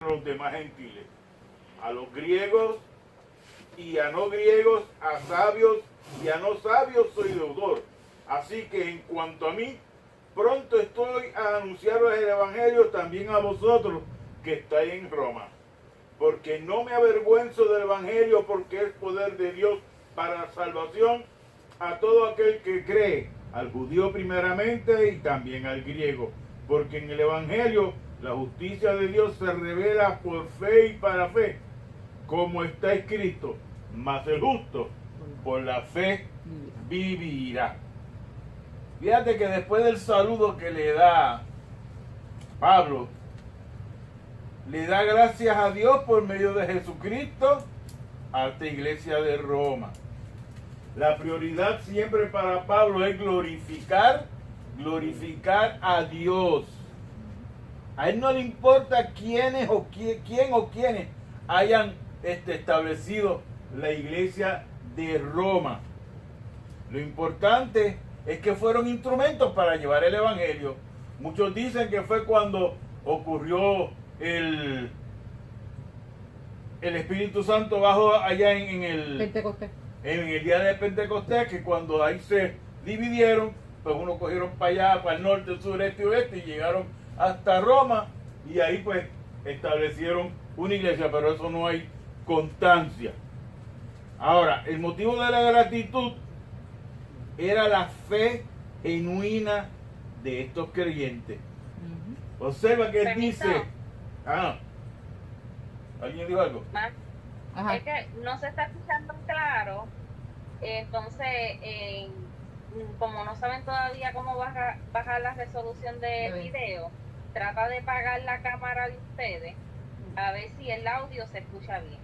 los demás gentiles, a los griegos y a no griegos, a sabios y a no sabios soy deudor. Así que en cuanto a mí, pronto estoy a anunciaros el Evangelio también a vosotros que estáis en Roma. Porque no me avergüenzo del Evangelio, porque es poder de Dios para la salvación a todo aquel que cree, al judío primeramente y también al griego. Porque en el Evangelio la justicia de Dios se revela por fe y para fe, como está escrito, mas el justo por la fe vivirá. Fíjate que después del saludo que le da Pablo, le da gracias a Dios por medio de Jesucristo a esta iglesia de Roma. La prioridad siempre para Pablo es glorificar a Dios. A él no le importa quiénes o quién o quiénes hayan establecido la iglesia de Roma. Lo importante es que fueron instrumentos para llevar el evangelio. Muchos dicen que fue cuando ocurrió el Espíritu Santo bajo allá en el Pentecostés. En el día de Pentecostés, que cuando ahí se dividieron, pues unos cogieron para allá, para el norte, sur, este y oeste, y llegaron hasta Roma, y ahí pues establecieron una iglesia, pero eso no hay constancia. Ahora, el motivo de la gratitud era la fe genuina de estos creyentes. Observa que él dice... ¿Alguien dijo algo? Ajá. Es que no se está escuchando claro, entonces como no saben todavía cómo bajar la resolución del video, trata de apagar la cámara de ustedes a ver si el audio se escucha bien.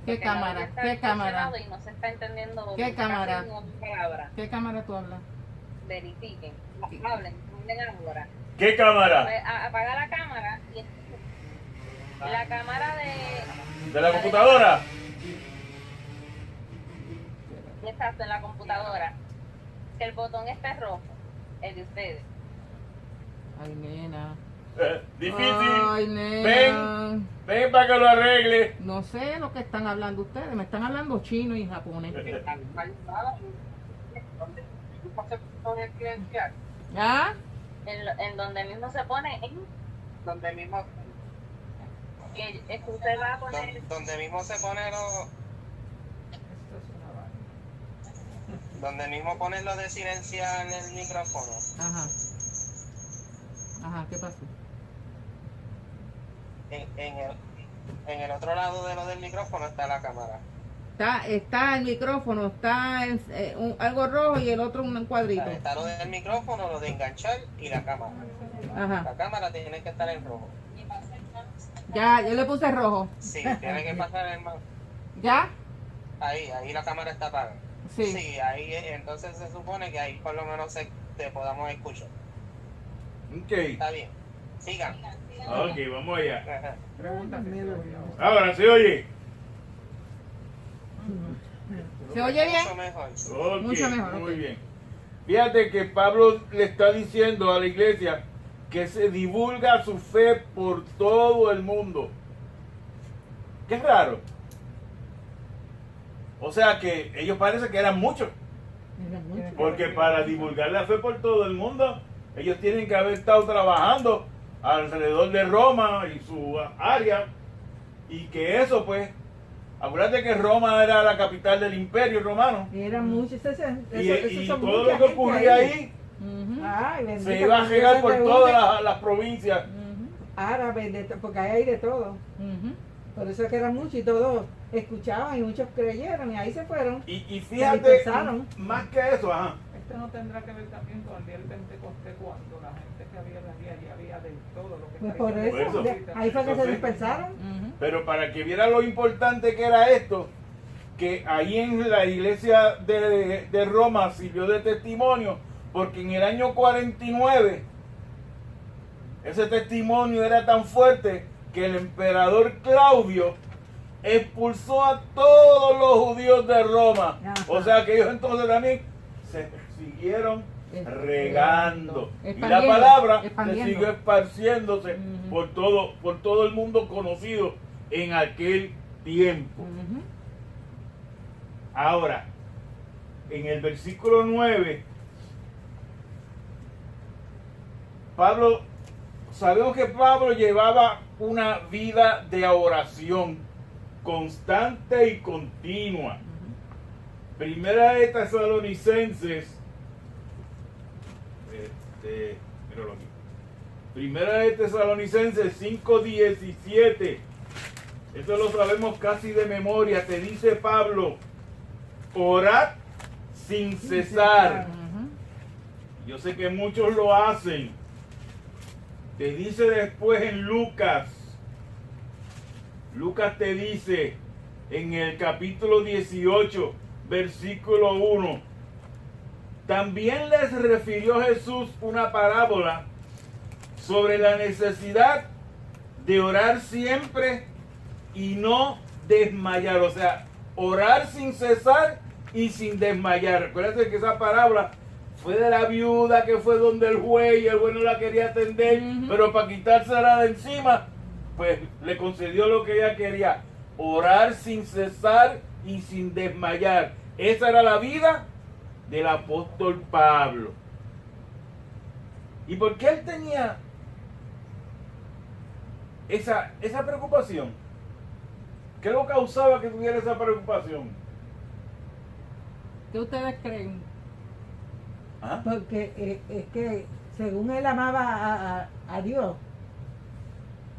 ¿Qué cámara? ¿Qué cámara? Y no se está entendiendo ¿Qué cámara? Palabra. ¿Qué cámara tú hablas? Verifiquen, hablen ahora. ¿Qué cámara? Pues, apaga la cámara y la cámara ¿De la computadora? Exacto, en la computadora. Que el botón esté rojo, el de ustedes. Ay, nena. Difícil. Ay, nena. Ven para que lo arregle. No sé lo que están hablando ustedes. Me están hablando chino y japonés. ¿Ah? En donde mismo se pone, donde mismo que usted va a poner, donde mismo se pone donde mismo pone lo de silenciar el micrófono. Ajá. Ajá, ¿qué pasó? En el otro lado de lo del micrófono está la cámara. Está el micrófono, está algo rojo y el otro un cuadrito. Está lo del micrófono, lo de enganchar y la cámara. Ajá. La cámara tiene que estar en rojo. Ya, yo le puse rojo. Sí, tiene que pasar el mouse. ¿Ya? Ahí la cámara está apagada. Sí. Sí, ahí entonces se supone que ahí por lo menos te podamos escuchar. Ok. Está bien. Sigan. Ok, vamos allá. Ajá. Ahora se oye. ¿Se oye bien? Mucho mejor. Ok, Mucho mejor, muy ok. bien. Fíjate que Pablo le está diciendo a la iglesia que se divulga su fe por todo el mundo. Qué raro. O sea que ellos parece que eran muchos. Porque para divulgar la fe por todo el mundo, ellos tienen que haber estado trabajando alrededor de Roma y su área. Y que eso pues, acuérdate que Roma era la capital del imperio romano. Eran muchos, Y todo lo que ocurría ahí Ay, se iba a regar por todas las provincias. Árabes, porque ahí hay de todo. Por eso es que eran muchos y todos escuchaban y muchos creyeron y ahí se fueron. Y fíjate, dispersaron. más que eso, Esto no tendrá que ver también con el día del Pentecostés, cuando la gente que había en la allí había de todo lo que Pues está por diciendo. eso, ahí fue que Eso se sí. dispersaron. pero para que viera lo importante que era esto, que ahí en la iglesia de Roma sirvió de testimonio, porque en el año 49 ese testimonio era tan fuerte que el emperador Claudio expulsó a todos los judíos de Roma. Ajá. O sea que ellos entonces también se siguieron regando. Y la Expandiendo, palabra se expandiendo. siguió esparciéndose Ujú. por todo el mundo conocido en aquel tiempo. Ujú. Ahora, en el versículo 9, sabemos que Pablo llevaba una vida de oración constante y continua. Primera de Tesalonicenses, míralo aquí. Primera de Tesalonicenses 5:17. Esto lo sabemos casi de memoria. Te dice Pablo, orad sin cesar. Ujú. Yo sé que muchos lo hacen. Te dice después en Lucas. Lucas te dice en el capítulo 18, versículo 1. También les refirió Jesús una parábola sobre la necesidad de orar siempre y no desmayar. O sea, orar sin cesar y sin desmayar. Recuerden que esa parábola fue de la viuda que fue donde el juez y el juez no la quería atender, pero para quitársela de encima, pues le concedió lo que ella quería. Orar sin cesar y sin desmayar. Esa era la vida del apóstol Pablo. ¿Y por qué él tenía esa preocupación? ¿Qué lo causaba que tuviera esa preocupación? ¿Qué ustedes creen? ¿Ah? Porque es que según él amaba a Dios,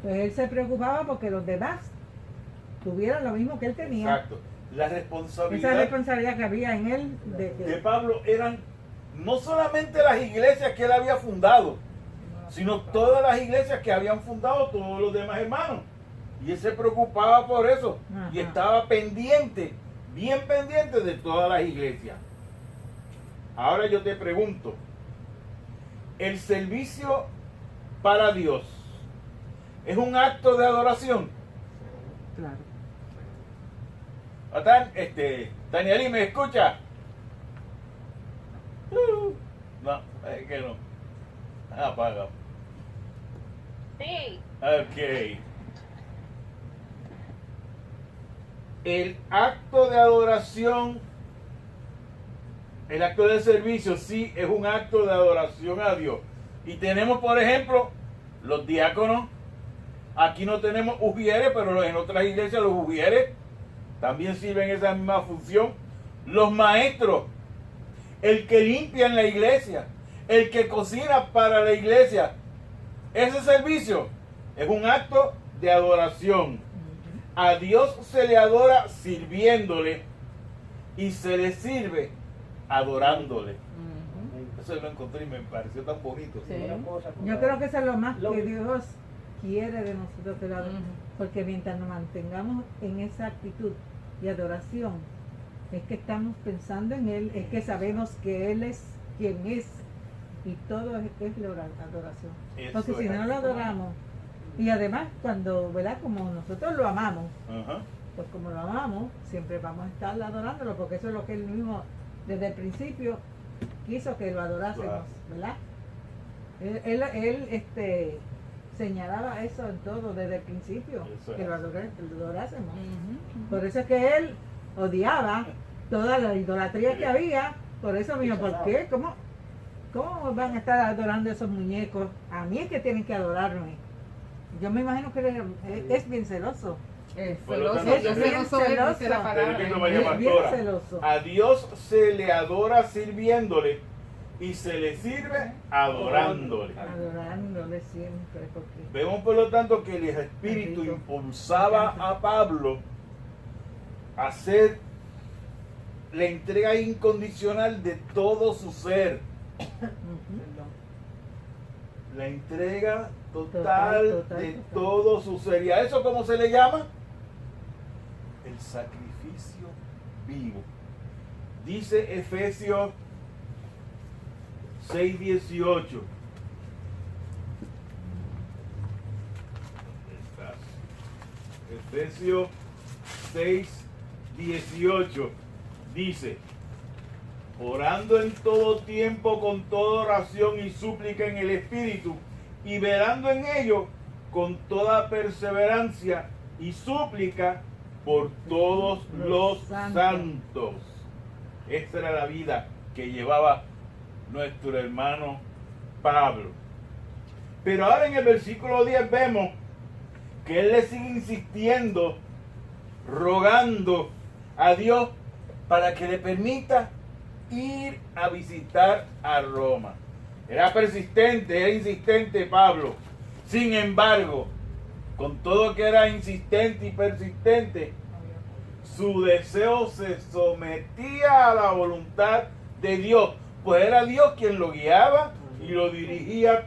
pues él se preocupaba porque los demás tuvieran lo mismo que él tenía. Exacto. La Esa responsabilidad responsabilidad que había en él de Pablo eran no solamente las iglesias que él había fundado, sino todas las iglesias que habían fundado todos los demás hermanos. Y él se preocupaba por eso. Ajá. Y estaba pendiente, bien pendiente de todas las iglesias. Ahora yo te pregunto, ¿el servicio para Dios es un acto de adoración? Claro. Danieli, ¿me escucha? No, es que no. Apaga. Sí, Ok. El acto de adoración, el acto de servicio, sí es un acto de adoración a Dios. Y tenemos, por ejemplo, los diáconos. Aquí no tenemos ujieres, pero en otras iglesias los ujieres también sirven esa misma función. Los maestros, el que limpia en la iglesia, el que cocina para la iglesia. Ese servicio es un acto de adoración. A Dios se le adora sirviéndole y se le sirve adorándole. Eso lo encontré y me pareció tan bonito. Sí. Yo creo que eso es lo más que Dios quiere de nosotros, pero Ujú. porque mientras nos mantengamos en esa actitud de adoración, es que estamos pensando en Él, es que sabemos que Él es quien es, y todo es la adoración. Eso Porque si es no lo así. adoramos, y además cuando, ¿verdad? Como nosotros lo amamos, Ajá. pues como lo amamos, siempre vamos a estar adorándolo, porque eso es lo que Él mismo desde el principio quiso que lo adorásemos, Claro. ¿verdad? Él señalaba eso en todo desde el principio, Eso es que lo así. adorásemos. Ujú. Por eso es que él odiaba toda la idolatría que había, por eso mismo, ¿por qué? ¿Cómo van a estar adorando esos muñecos? A mí es que tienen que adorarme. Yo me imagino que él es bien celoso. Por lo Celoso, tanto, yo es celoso es, celoso. dice la palabra. Pero que no vaya Es bien pastora. celoso. A Dios se le adora sirviéndole y se le sirve adorándole. Adorándole siempre, porque Vemos por lo tanto que el Espíritu Bendito. impulsaba a Pablo a hacer la entrega incondicional de todo su ser. La entrega total Total, de total. todo su ser. ¿Y a eso cómo se le llama? El sacrificio vivo. Dice Efesios 6:18. Efesios 6:18 dice: orando en todo tiempo con toda oración y súplica en el Espíritu, y velando en ello con toda perseverancia y súplica por todos los santos. Esa era la vida que llevaba nuestro hermano Pablo. Pero ahora en el versículo 10 vemos que él le sigue insistiendo, rogando a Dios para que le permita ir a visitar a Roma. Era persistente, era insistente Pablo. Sin embargo, con todo que era insistente y persistente, su deseo se sometía a la voluntad de Dios, pues era Dios quien lo guiaba y lo dirigía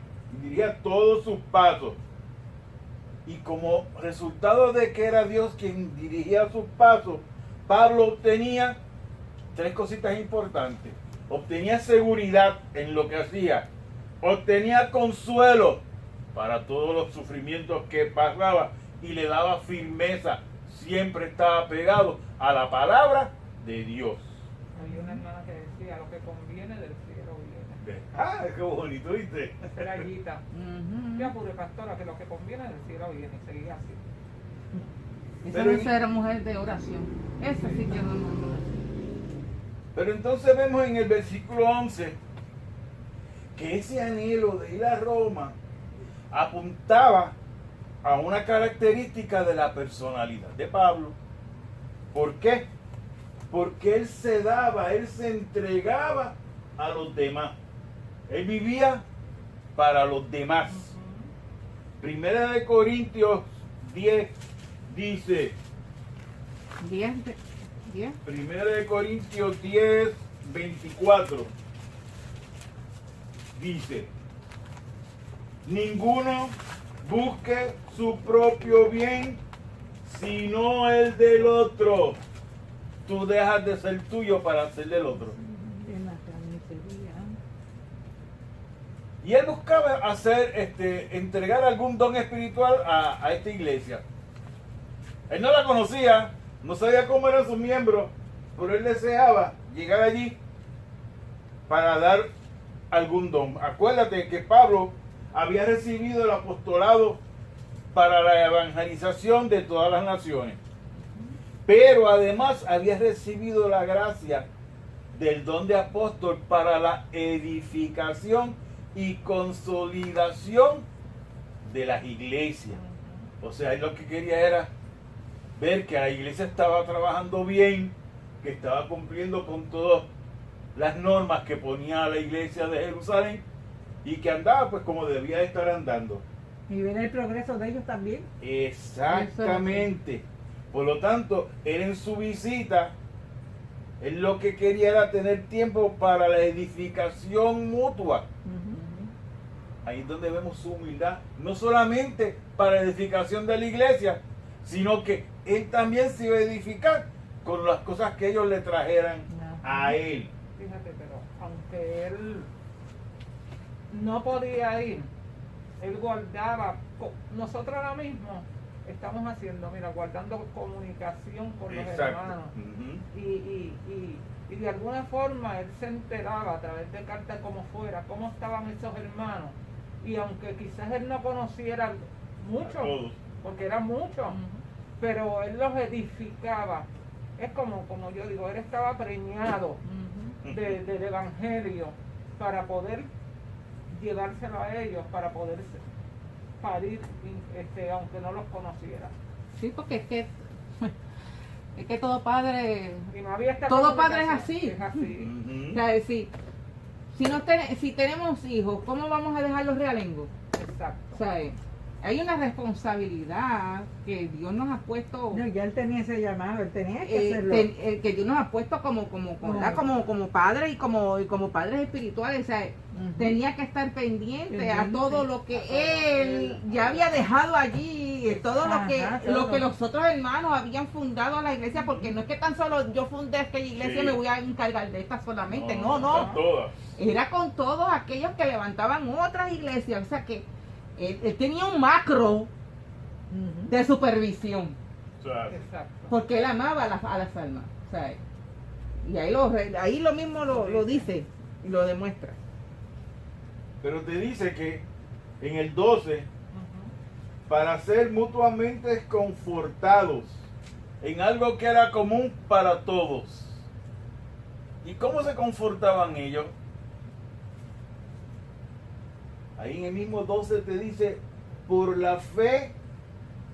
todos sus pasos. Y como resultado de que era Dios quien dirigía sus pasos, Pablo obtenía tres cositas importantes. Obtenía seguridad en lo que hacía, obtenía consuelo para todos los sufrimientos que pasaba y le daba firmeza. Siempre estaba pegado a la palabra de Dios. Había una hermana que decía, lo que conviene del cielo viene. Ah, qué bonito, ¿viste? Esa era Guita. Ujú. Ya pure pastora, que lo que conviene del cielo viene, y seguía así. Esa Pero mujer era mujer de oración. Esa sí que no es oración. Pero entonces vemos en el versículo 11 que ese anhelo de ir a Roma apuntaba a una característica de la personalidad de Pablo. ¿Por qué? Porque él se daba, él se entregaba a los demás. Él vivía para los demás. Primera de Corintios 10 dice, 10. Primera de Corintios 10, 24 dice, ninguno busque su propio bien, sino el del otro. Tú dejas de ser tuyo para ser del otro. En la carnicería. Y él buscaba hacer, entregar algún don espiritual a esta iglesia. Él no la conocía, no sabía cómo eran sus miembros, pero él deseaba llegar allí para dar algún don. Acuérdate que Pablo había recibido el apostolado para la evangelización de todas las naciones, pero además había recibido la gracia del don de apóstol para la edificación y consolidación de las iglesias. O sea, él lo que quería era ver que la iglesia estaba trabajando bien, que estaba cumpliendo con todas las normas que ponía la iglesia de Jerusalén y que andaba pues como debía de estar andando. Y ver el progreso de ellos también. Exactamente. Por lo tanto, él en su visita, él lo que quería era tener tiempo para la edificación mutua. Ahí es donde vemos su humildad, no solamente para la edificación de la iglesia, sino que él también se iba a edificar con las cosas que ellos le trajeran a él. Fíjate, pero aunque él no podía ir, él guardaba. Nosotros ahora mismo estamos haciendo, mira, guardando comunicación con los hermanos. Ujú. Y de alguna forma él se enteraba a través de cartas como fuera, cómo estaban esos hermanos. Y aunque quizás él no conociera A mucho, todos. porque eran muchos, pero él los edificaba. Es como yo digo, él estaba preñado del evangelio para poder llevárselo a ellos, para poder parir, aunque no los conociera. Sí, porque es que todo padre, Y no había esta todo padre es comunicación. así. Es así. Ujú. O sea, si tenemos hijos, ¿cómo vamos a dejarlos realengos? Exacto. O sea, hay una responsabilidad que Dios nos ha puesto, No, ya él tenía ese llamado, él tenía que hacerlo. que Dios nos ha puesto como padre y como padres espirituales. O sea, Ujú. tenía que estar pendiente a Pendiente. todo lo que él ya había dejado allí, todo lo que todo. los otros hermanos habían fundado a la iglesia, porque no es que tan solo yo fundé esta iglesia y Sí. me voy a encargar de esta solamente, no. Están todas. Era con todos aquellos que levantaban otras iglesias. O sea que él tenía un macro Ujú. de supervisión, O sea, Exacto. porque él amaba a las almas. O sea, Y ahí lo mismo lo dice y lo demuestra. Pero te dice que en el 12, para ser mutuamente confortados en algo que era común para todos. ¿Y cómo se confortaban ellos? Ahí en el mismo 12 te dice, por la fe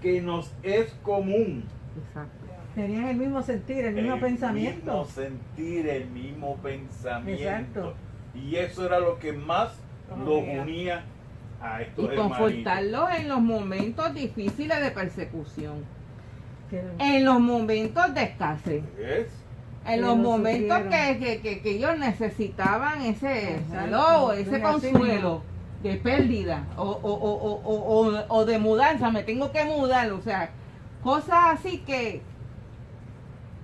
que nos es común. Exacto. Tenían el mismo sentir, el mismo pensamiento. El mismo sentir, el mismo pensamiento. Exacto. Y eso era lo que más los unía a estos Y hermanitos. confortarlos en los momentos difíciles de persecución, Que- en los momentos de escasez, ¿Ves? en los Que lo momentos sufrieron. que ellos necesitaban ese Exacto. hello, ese Sí, así consuelo de pérdida o de mudanza, me tengo que mudar, o sea, cosas así que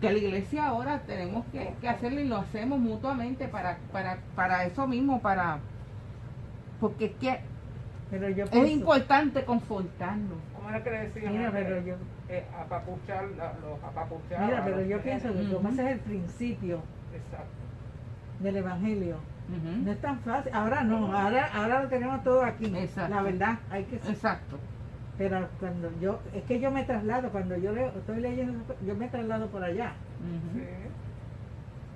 la iglesia ahora tenemos que hacerlo y lo hacemos mutuamente para eso mismo, porque es que Pero yo es pienso, importante confortarnos. ¿Cómo era que le decían? mira, antes? pero yo, Apapuchar, los apapuchaban. mira, pero los yo tenían. pienso que como ese es el principio Exacto. del evangelio, Ujú. no es tan fácil. Ahora no, ahora lo tenemos todo aquí. Exacto. La verdad, hay que Exacto. pero cuando es que yo me traslado, cuando yo estoy leyendo, yo me traslado por allá Ujú.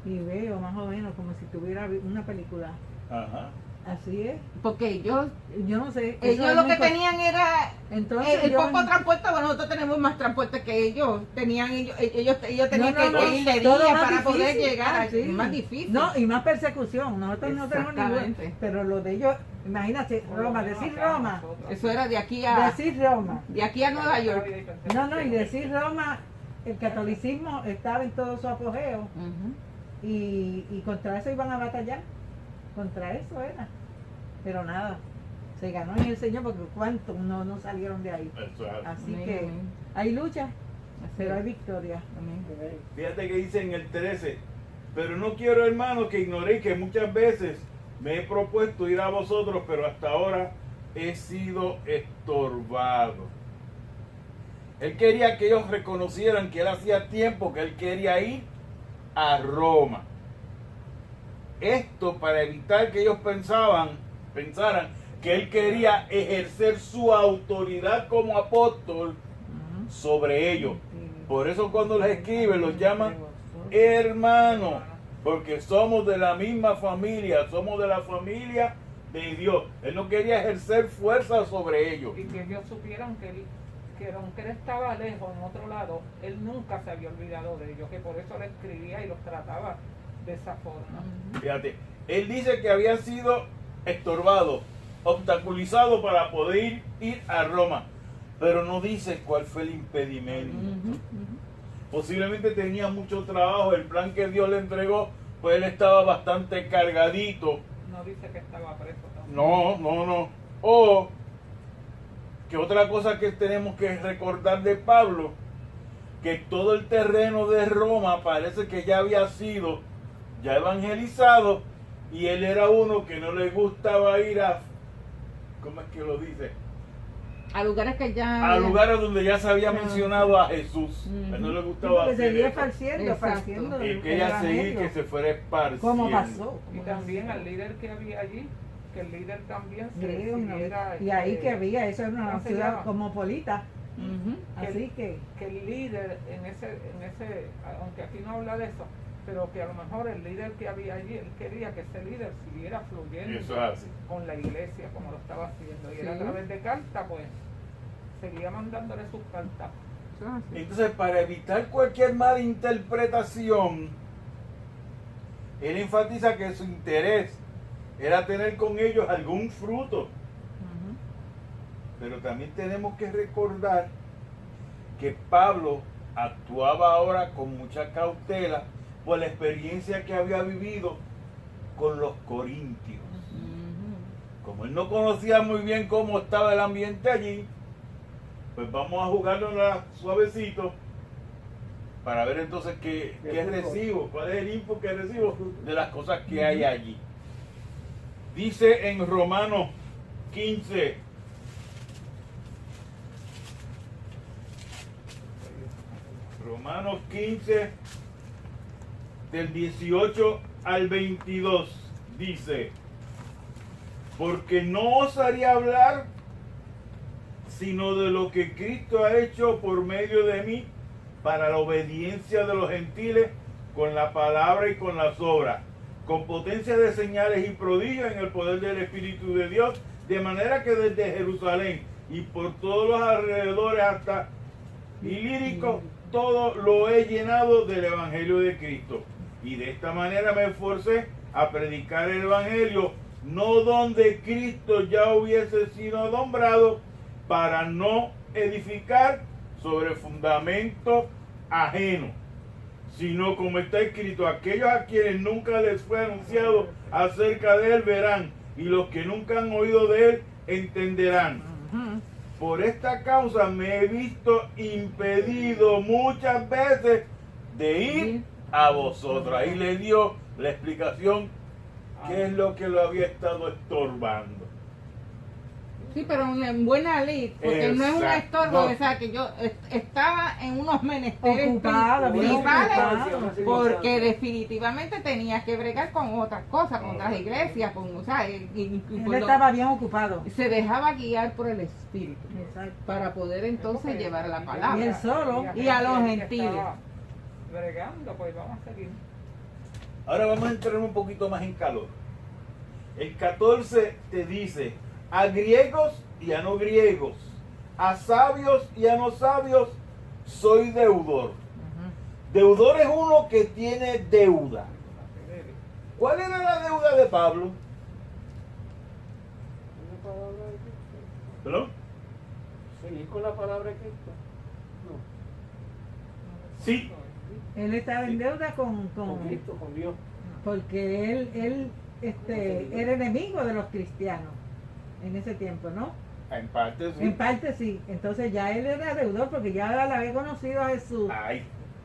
Sí. y veo más o menos como si tuviera una película. Ajá. Así es. Porque ellos Yo no sé. eso ellos es lo muy que tenían era Entonces, el yo- poco transporte. Bueno, nosotros tenemos más transporte que ellos tenían. Ellos tenían No, no, que no, ir de todo día más para poder difícil. llegar. Sí. Es más difícil. No, y más persecución. Nosotros no tenemos ninguna. Exactamente. Pero lo de ellos, imagínate, Por lo Roma, menos decir acá Roma, nosotros. Eso era de aquí decir Roma. a Nueva York. No, no, y decir Roma, el catolicismo estaba en todo su apogeo Ujú. y contra eso iban a batallar. Contra eso era. Pero nada, se ganó en el Señor porque cuántos no salieron de ahí. Eso es así. Así Amén, que amén. hay lucha, Así pero hay es. victoria. Amén. Fíjate que dice en el 13, pero no quiero, hermanos, que ignoréis que muchas veces me he propuesto ir a vosotros, pero hasta ahora he sido estorbado. Él quería que ellos reconocieran que él hacía tiempo que él quería ir a Roma. Esto para evitar que ellos pensaran que él quería ejercer su autoridad como apóstol Ujú. sobre ellos. Por eso cuando les escribe los llaman hermanos, porque somos de la misma familia, somos de la familia de Dios. Él no quería ejercer fuerza sobre ellos. Y que ellos supieran que aunque él estaba lejos en otro lado, él nunca se había olvidado de ellos, que por eso le escribía y los trataba de esa forma. Fíjate, él dice que había sido estorbado, obstaculizado para poder ir a Roma, pero no dice cuál fue el impedimento. Ujú, ujú. Posiblemente tenía mucho trabajo, el plan que Dios le entregó, pues él estaba bastante cargadito. No dice que estaba preso tampoco. No. O que otra cosa que tenemos que recordar de Pablo, que todo el terreno de Roma parece que ya había sido ya evangelizado y él era uno que no le gustaba ir a, ¿cómo es que lo dice? A lugares que ya. A lugares donde ya se había Claro. mencionado a Jesús. A él no le gustaba Porque hacer seguía eso. esparciendo, Exacto. esparciendo Él el quería seguir evangelio. que se fuera esparciendo. ¿Cómo pasó? Y también al líder que había allí, que el líder también se Griego, ¿no? siguiera, Y ahí que había, eso era una ¿cómo se ciudad llama? cosmopolita, Ujú. así que que el líder en ese, aunque aquí no habla de eso, pero que a lo mejor el líder que había allí, él quería que ese líder siguiera fluyendo Eso es así. con la iglesia como lo estaba haciendo. Y era a Sí. través de carta, pues, seguía mandándole sus cartas. Eso es así. Entonces, para evitar cualquier mala interpretación, él enfatiza que su interés era tener con ellos algún fruto. Ujú. Pero también tenemos que recordar que Pablo actuaba ahora con mucha cautela por la experiencia que había vivido con los corintios. Ujú. Como él no conocía muy bien cómo estaba el ambiente allí, pues vamos a jugarnos suavecito para ver entonces qué recibo, cuál es el info que recibo de las cosas que hay allí. Dice en Romanos 15, Romanos 15, del 18 al 22, dice: porque no osaría hablar sino de lo que Cristo ha hecho por medio de mí para la obediencia de los gentiles, con la palabra y con las obras, con potencia de señales y prodigios en el poder del Espíritu de Dios, de manera que desde Jerusalén y por todos los alrededores hasta Ilírico, todo lo he llenado del Evangelio de Cristo. Y de esta manera me esforcé a predicar el Evangelio, no donde Cristo ya hubiese sido nombrado, para no edificar sobre fundamento ajeno, sino como está escrito: aquellos a quienes nunca les fue anunciado acerca de él verán, y los que nunca han oído de él entenderán. Por esta causa me he visto impedido muchas veces de ir a vosotros. Ahí le dio la explicación qué es lo que lo había estado estorbando. Sí, pero en buena ley, porque no es un Exacto. estorbo, No. o sea, que yo estaba en unos menesteres Ocupada, bien principales, ocupada. porque definitivamente tenía que bregar con otras cosas, con otras iglesias, con, o sea, y Él por lo- estaba bien ocupado. se dejaba guiar por el Espíritu Exacto. para poder entonces Porque- llevar la Y palabra. él solo. Y a los gente que gentiles. estaba bregando, pues vamos a seguir. Ahora vamos a entrar un poquito más en calor. El 14 te dice: a griegos y a no griegos, a sabios y a no sabios, soy deudor. Deudor es uno que tiene deuda. ¿Cuál era la deuda de Pablo? ¿Una palabra de Cristo? ¿Perdón? ¿Seguir con la palabra de Cristo? No. Sí. Él estaba en deuda Con Cristo, con Dios. porque él era enemigo de los cristianos en ese tiempo, ¿no? En parte sí. En parte sí. Entonces ya él era deudor porque ya le había conocido a Jesús. Ay,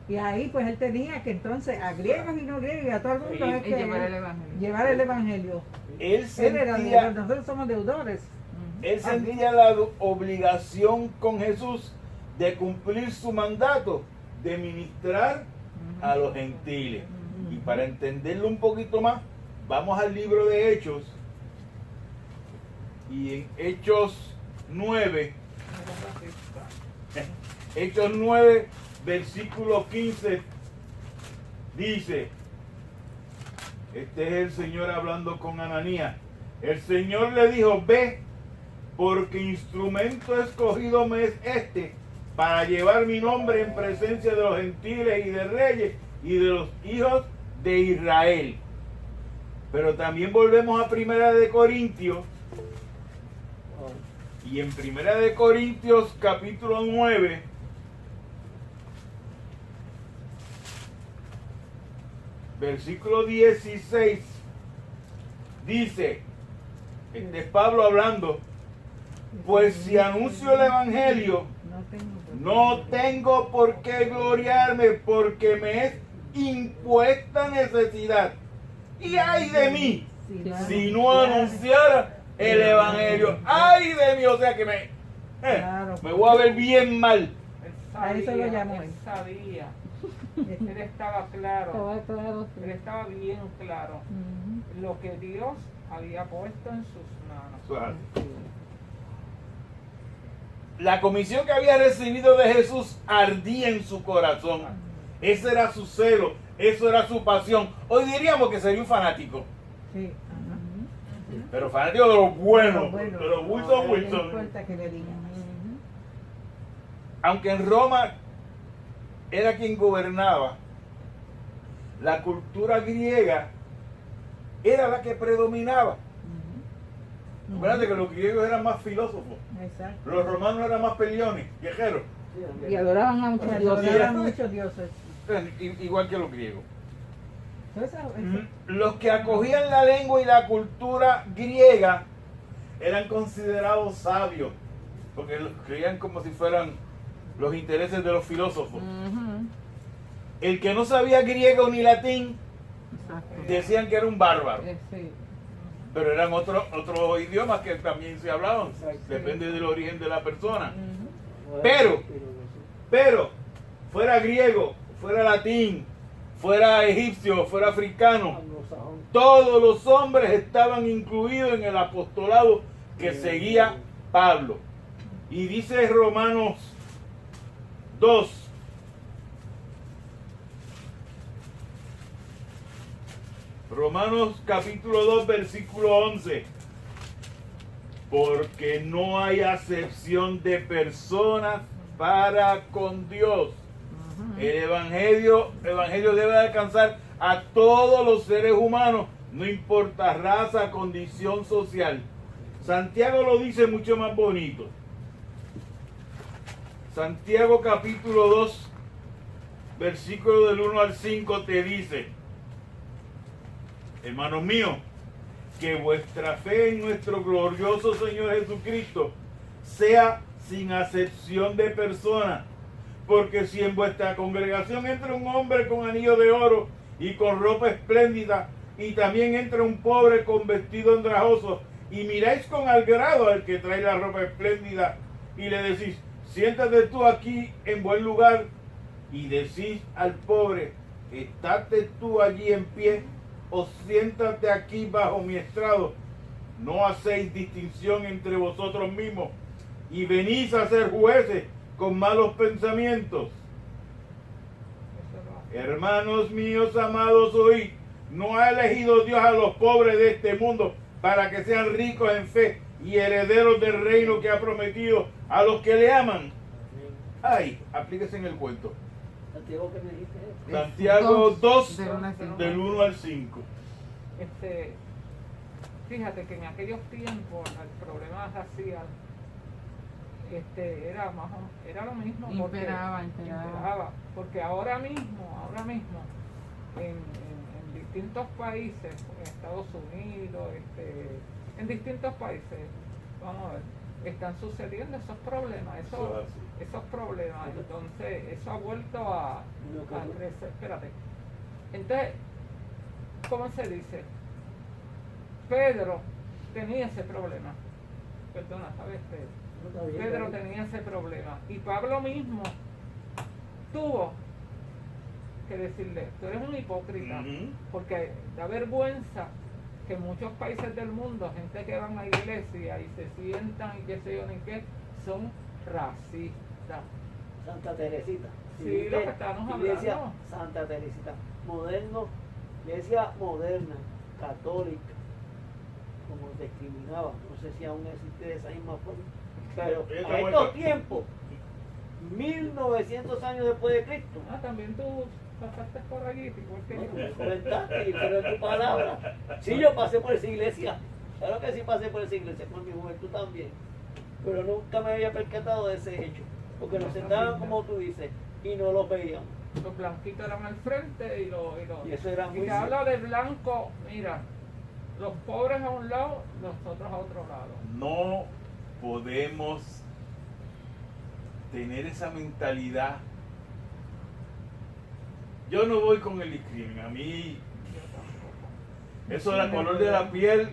Y ahí pues él tenía que entonces a griegos y no griegos y a todo el mundo es Y que llevar el Evangelio. llevar el evangelio. él Él era deudor, sentía, nosotros somos deudores. él sentía la obligación con Jesús de cumplir su mandato, de ministrar a los gentiles. Y para entenderlo un poquito más, vamos al libro de Hechos. Y en Hechos 9, Hechos 9, versículo 15, dice, este es el Señor hablando con Ananías. El Señor le dijo: ve, porque instrumento escogido me es este, para llevar mi nombre en presencia de los gentiles y de reyes y de los hijos de Israel. Pero también volvemos a Primera de Corintios. Y en Primera de Corintios capítulo 9, versículo 16, dice, este es Pablo hablando: pues si anuncio el Evangelio, no tengo por qué gloriarme, porque me es impuesta necesidad. Y ay de mí, si no anunciara el Evangelio. Ay de mí, o sea que Claro. me voy a ver bien mal. Él A eso lo sabía, llamó él él. sabía. Él estaba claro. Estaba claro, sí. Él estaba bien claro. Lo que Dios había puesto en sus manos. La comisión que había recibido de Jesús ardía en su corazón. Ese era su celo, eso era su pasión. Hoy diríamos que sería un fanático, Sí. pero fanático de lo bueno, Bueno, de los no Wilson le Wilson. importa que le digan. Aunque en Roma era quien gobernaba, la cultura griega era la que predominaba. Acuérdate que los griegos eran más filósofos, Exacto. los romanos eran más peleones, guerreros, Y adoraban a muchos Se dioses. adoraban muchos dioses. igual que los griegos. Eso- Los que acogían la lengua y la cultura griega eran considerados sabios, porque los creían como si fueran los intereses de los filósofos. El que no sabía griego ni latín Exacto. decían que era un bárbaro, Sí. pero eran otros idiomas que también se hablaban, Exacto. depende del origen de la persona. No era Pero- mentira, no sé. Pero fuera griego, fuera latín, fuera egipcio, fuera africano, Anglosajón. todos los hombres estaban incluidos en el apostolado que seguía Pablo. Y dice Romanos 2. Romanos capítulo 2, versículo 11. Porque no hay acepción de personas para con Dios. El evangelio debe alcanzar a todos los seres humanos, no importa raza, condición social. Santiago lo dice mucho más bonito. Santiago capítulo 2, versículo del 1 al 5 te dice: hermanos míos, que vuestra fe en nuestro glorioso Señor Jesucristo sea sin acepción de personas. Porque si en vuestra congregación entra un hombre con anillo de oro y con ropa espléndida, y también entra un pobre con vestido andrajoso, y miráis con agrado al que trae la ropa espléndida, y le decís: siéntate tú aquí en buen lugar, y decís al pobre: estate tú allí en pie, o siéntate aquí bajo mi estrado, no hacéis distinción entre vosotros mismos, y venís a ser jueces con malos pensamientos. Hermanos míos amados, oíd, no ha elegido Dios a los pobres de este mundo para que sean ricos en fe y herederos del reino que ha prometido a los que le aman. Ay, aplíquese en el cuento. Santiago, ¿qué me dijiste? Santiago 2, del 1 al 5. del 1 al 5. Fíjate que en aquellos tiempos el problema racial era lo mismo, porque imperaba, porque ahora mismo en distintos países, en Estados Unidos, en distintos países, vamos a ver, están sucediendo esos problemas, esos problemas. Entonces eso ha vuelto a crecer. Espérate. Entonces, ¿cómo se dice? Pedro tenía ese problema. Perdona, ¿sabes? Pedro tenía ese problema. Y Pablo mismo tuvo que decirle: tú eres un hipócrita. Porque da vergüenza que en muchos países del mundo, gente que van a iglesia y se sientan y qué sé yo ni qué, son racistas. Santa Teresita. Sí, lo que estábamos Iglesia hablando. Santa Teresita. Moderno, iglesia moderna, católica, como discriminaba. No sé si aún existe de esa misma forma. Pero Ella a está estos muerta. tiempos, 1900 años después de Cristo, También tú pasaste por allí, igual que me yo. comentaste, pero en tu palabra. Sí, yo pasé por esa iglesia. Claro que sí pasé por esa iglesia, por mi juventud también. Pero nunca me había percatado de ese hecho. Porque nos sentaban, como tú dices, y no los veíamos. Los blanquitos eran al frente y Y eso era y muy te habla de blanco, mira, los pobres a un lado, nosotros a otro lado. No podemos tener esa mentalidad. Yo no voy con el discrimen. A mí, eso del color de la piel,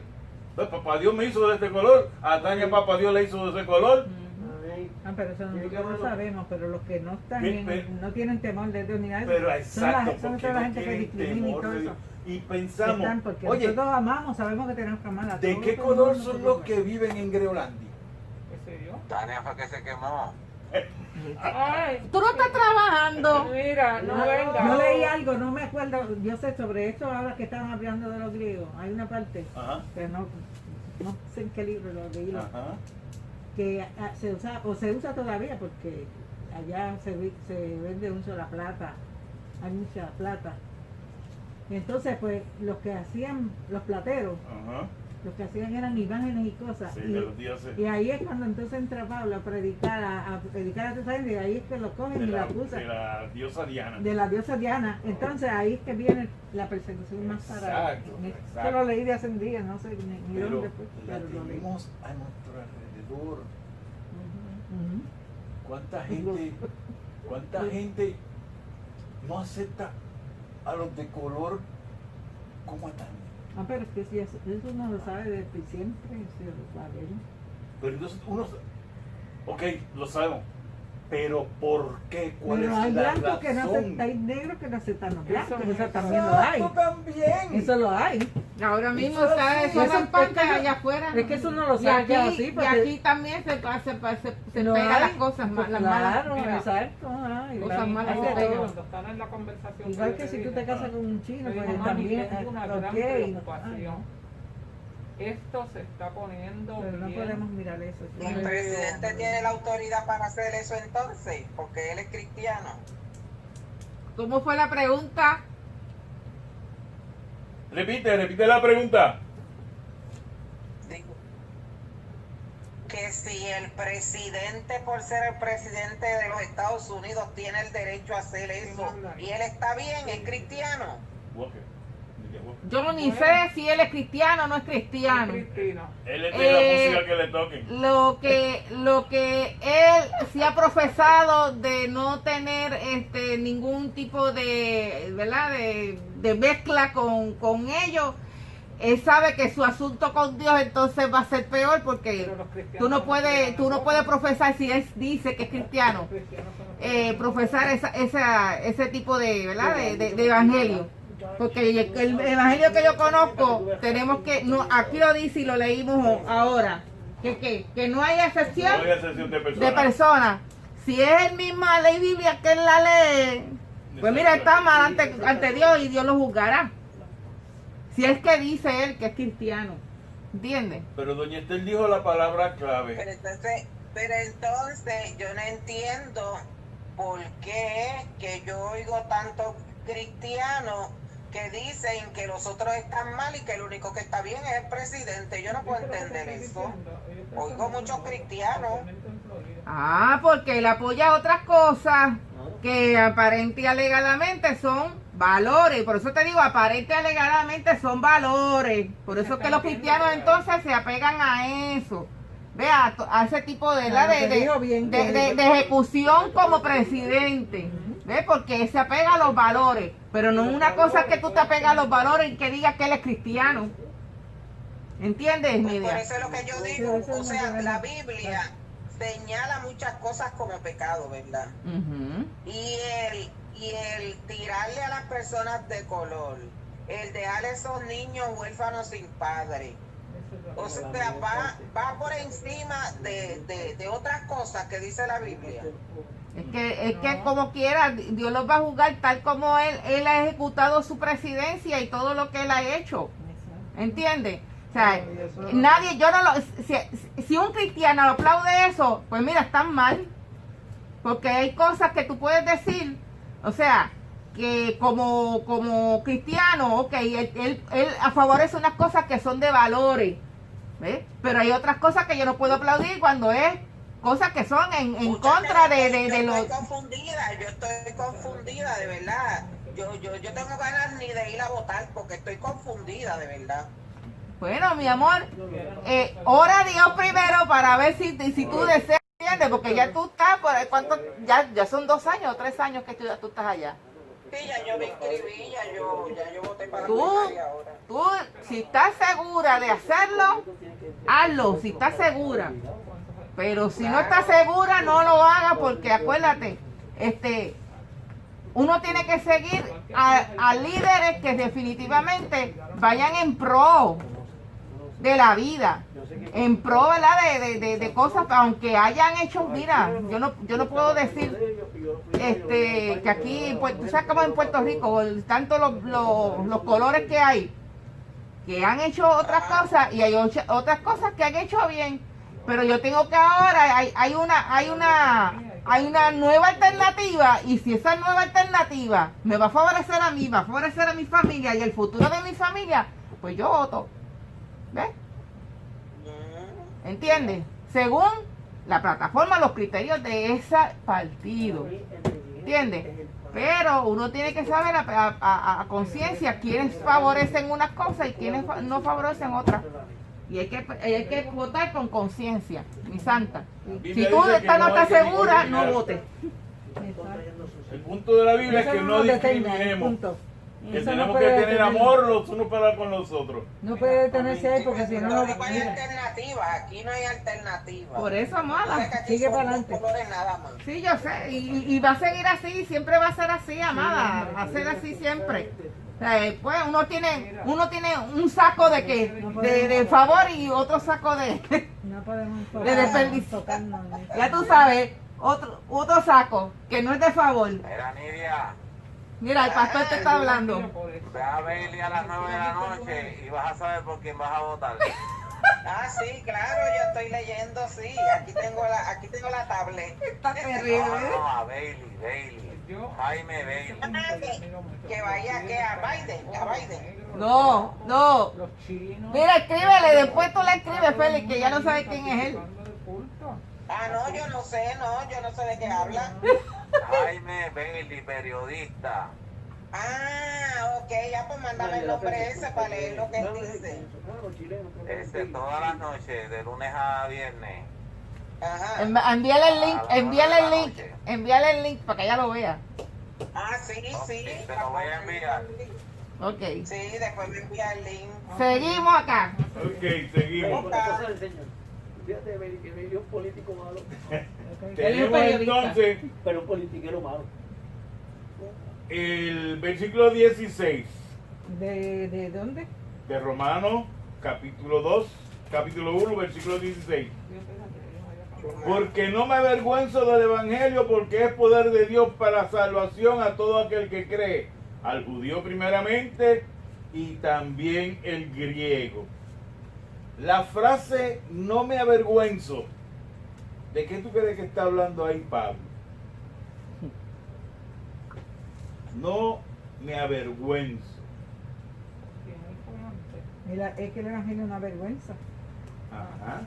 pues papá Dios me hizo de este color, a Tania papá Dios le hizo de ese color. Amén. Pero eso Tiene que nosotros lo haberlo. sabemos, pero los que no están Pero- no tienen temor de Dios ni nada. Pero son exacto, son porque toda la no gente que tienen discrimina y temor todo de eso. Dios. Y Están pensamos, porque oye, nosotros amamos, sabemos que tenemos que amar a ¿de todos qué los color humanos son que los viven. que viven en Groenlandia? ¿Qué sé yo? Tania fue que se quemó. Ay, Tú no estás trabajando. mira, no venga. Yo leí algo, no me acuerdo, yo sé sobre esto ahora que estaban hablando de los griegos. Hay una parte, Ajá, pero no sé en qué libro lo leí, ajá. que se usa, o se usa todavía porque allá se vende mucho la plata, hay mucha plata. Y entonces pues los que hacían, los plateros, Ajá. los que hacían eran imágenes y cosas. Sí, y, de los dioses. y ahí es cuando entonces entra Pablo a predicar a toda esa gente, y ahí es que lo cogen De y la la, acusan de la diosa Diana. de la diosa Diana. Entonces ahí es que viene la persecución más para. Exacto, Yo exacto. lo leí de hace un día, no sé ni Pero dónde fue, la pero lo leí. tenemos a nuestro alrededor. Ujú. ¿Cuánta gente no acepta a los de color como a Tania? Ah, pero es que si eso uno lo sabe desde siempre, se lo sabe, ¿no? Pero entonces uno, ok, lo sabemos, Pero ¿por qué? ¿Cuál Pero es hay la blancos que no razón? aceptan, hay negros que no aceptan los blancos, Eso eso es también lo hay. Exacto, también. Eso lo hay. Ahora mismo Eso está sí, eso eso- en pantalla allá afuera. Es que eso no lo y sabe aquí, así, y porque aquí también se lo pegan hay. las cosas, Pues las malas. claro, Mira, exacto. Ay, cosas hay malas de se pegan. todo. Cuando están en la conversación. Igual yo que le si tú dije, te casas con un chino, le pues digo, mami, también, tengo una gran ok. preocupación. Esto se está poniendo Pero no bien. podemos mirar eso. Y el presidente tiene la autoridad para hacer eso entonces, porque él es cristiano. ¿Cómo fue la pregunta? Repite la pregunta. Digo, que si el presidente, por ser el presidente de los Estados Unidos, tiene el derecho a hacer eso, y él está bien, es cristiano. Yo ni sé si él es cristiano o no es cristiano. Cristina. Él es de la Eh, música que le toquen. Lo que él sí ha profesado de no tener ningún tipo de, ¿verdad? de mezcla con ellos, él sabe que su asunto con Dios entonces va a ser peor porque Pero los cristianos tú no puedes creen profesar, si él dice que es cristiano, Los cristianos son los profesar ese tipo de, ¿verdad? de evangelio. Porque el evangelio que yo conozco, tenemos que, no, aquí lo dice y lo leímos ahora, que no hay excepción No hay excepción de de personas. personas. Si es el misma ley biblia que él la lee, pues mira, está mal ante Dios y Dios lo juzgará. Si es que dice él que es cristiano, ¿entiendes? Pero doña Estel dijo la palabra clave. Pero entonces yo no entiendo por qué es que yo oigo tantos cristianos que dicen que los otros están mal y que el único que está bien es el presidente. Yo no puedo entender eso. Oigo muchos cristianos. Ah, porque él apoya otras cosas que aparente y alegadamente son valores. Por eso te digo, aparente y alegadamente son valores. Por eso es que los cristianos entonces se apegan a eso. Vea, a ese tipo de, Claro, de, te digo bien que- de ejecución como presidente. ¿Ves? Porque se apega a los valores. Pero no es una cosa que tú te apegas a los valores y que digas que él es cristiano. ¿Entiendes, Por Nidia? eso es lo que yo digo. O sea, la Biblia señala muchas cosas como pecado, ¿verdad? Ujú. Y el tirarle a las personas de color, el dejar a esos niños huérfanos sin padre. O sea, va por encima de otras cosas que dice la Biblia. Es que como quiera, Dios los va a juzgar tal como él ha ejecutado su presidencia y todo lo que él ha hecho. ¿Entiendes? O sea, nadie, yo no lo, si un cristiano aplaude eso, pues mira, están mal. Porque hay cosas que tú puedes decir, o sea, que como cristiano, ok, él favorece unas cosas que son de valores, ¿ves? Pero hay otras cosas que yo no puedo aplaudir cuando es cosas que son en contra de los... Yo estoy confundida, de verdad. Yo tengo ganas ni de ir a votar porque estoy confundida, de verdad. Bueno, mi amor, ora a Dios primero para ver si tú deseas, ¿entiendes? Porque ya tú estás, por ¿cuánto? Ya son 2 años o 3 años que tú estás allá. Sí, ya yo me inscribí, ya yo voté para la Tú, primaria ahora. tú, si estás segura de hacerlo, hazlo, si estás segura. Pero si no estás segura, no lo hagas porque acuérdate, uno tiene que seguir a líderes que definitivamente vayan en pro de la vida, en pro, ¿verdad? de cosas, aunque hayan hecho, mira, yo no puedo decir que aquí, pues, tú sabes como en Puerto Rico, tanto los colores que hay, que han hecho otras cosas y hay otras cosas que han hecho bien, pero yo tengo que ahora, hay una nueva alternativa, y si esa nueva alternativa me va a favorecer a mí, va a favorecer a mi familia y el futuro de mi familia, pues yo voto. ¿Ves? ¿Entiendes? Según la plataforma, los criterios de ese partido. ¿Entiendes? Pero uno tiene que saber a conciencia quiénes favorecen unas cosas y quiénes no favorecen otras. Y hay que votar con conciencia, mi santa. Si tú no estás segura, no votes. El punto de la Biblia es que no Eso nos detenga, discriminemos. punto. Que Eso no tenemos que puede tener detener- amor los unos para con los otros. No puede detenerse ahí porque si no, No no hay mira. alternativa, aquí no hay alternativa. Por eso, O sea, que amada. aquí Sigue son para dos adelante. colores nada más. Sí, yo sé. Y va a seguir así, siempre va a ser así, amada. Va a ser así siempre. O sea, pues uno tiene un saco de qué, de favor y otro saco de, No podemos de desperdicio. enfocarnos en eso. Ya tú sabes, otro saco que no es de favor. Mira, Nidia, Mira, el pastor te está hablando. ve a Bailey a las 9 de la noche y vas a saber por quién vas a votar. Ah, sí, claro, yo estoy leyendo, sí. Aquí tengo la tablet. Está terrible. No, a Bailey. Jaime Bailey. Que vaya que a Biden. No. Los chinos. Mira, escríbele, después tú le escribes, Félix, que ya no sabe quién es él. Ah, no, yo no sé de qué habla. Jaime Bailey, periodista. Ah, ok, ya pues mándame el nombre ese para leer lo que él dice. Todas las noches, de lunes a viernes. Ajá. Envíale el link para que ella lo vea. Ah, sí. Te lo voy a enviar. Ok. Sí, después me envía el link. Seguimos acá. Ok, seguimos. Fíjate, Bailey, que Bailey es un político malo, Tenemos periodista. entonces pero un politiquero malo. el versículo 16 ¿De dónde? de Romanos, capítulo 2, capítulo 1, versículo 16. Porque no me avergüenzo del evangelio, porque es poder de Dios para salvación a todo aquel que cree, al judío primeramente y también el griego. La frase no me avergüenzo, ¿de qué tú crees que está hablando ahí Pablo? No me avergüenzo. Mira, es que el evangelio es una vergüenza. Ajá.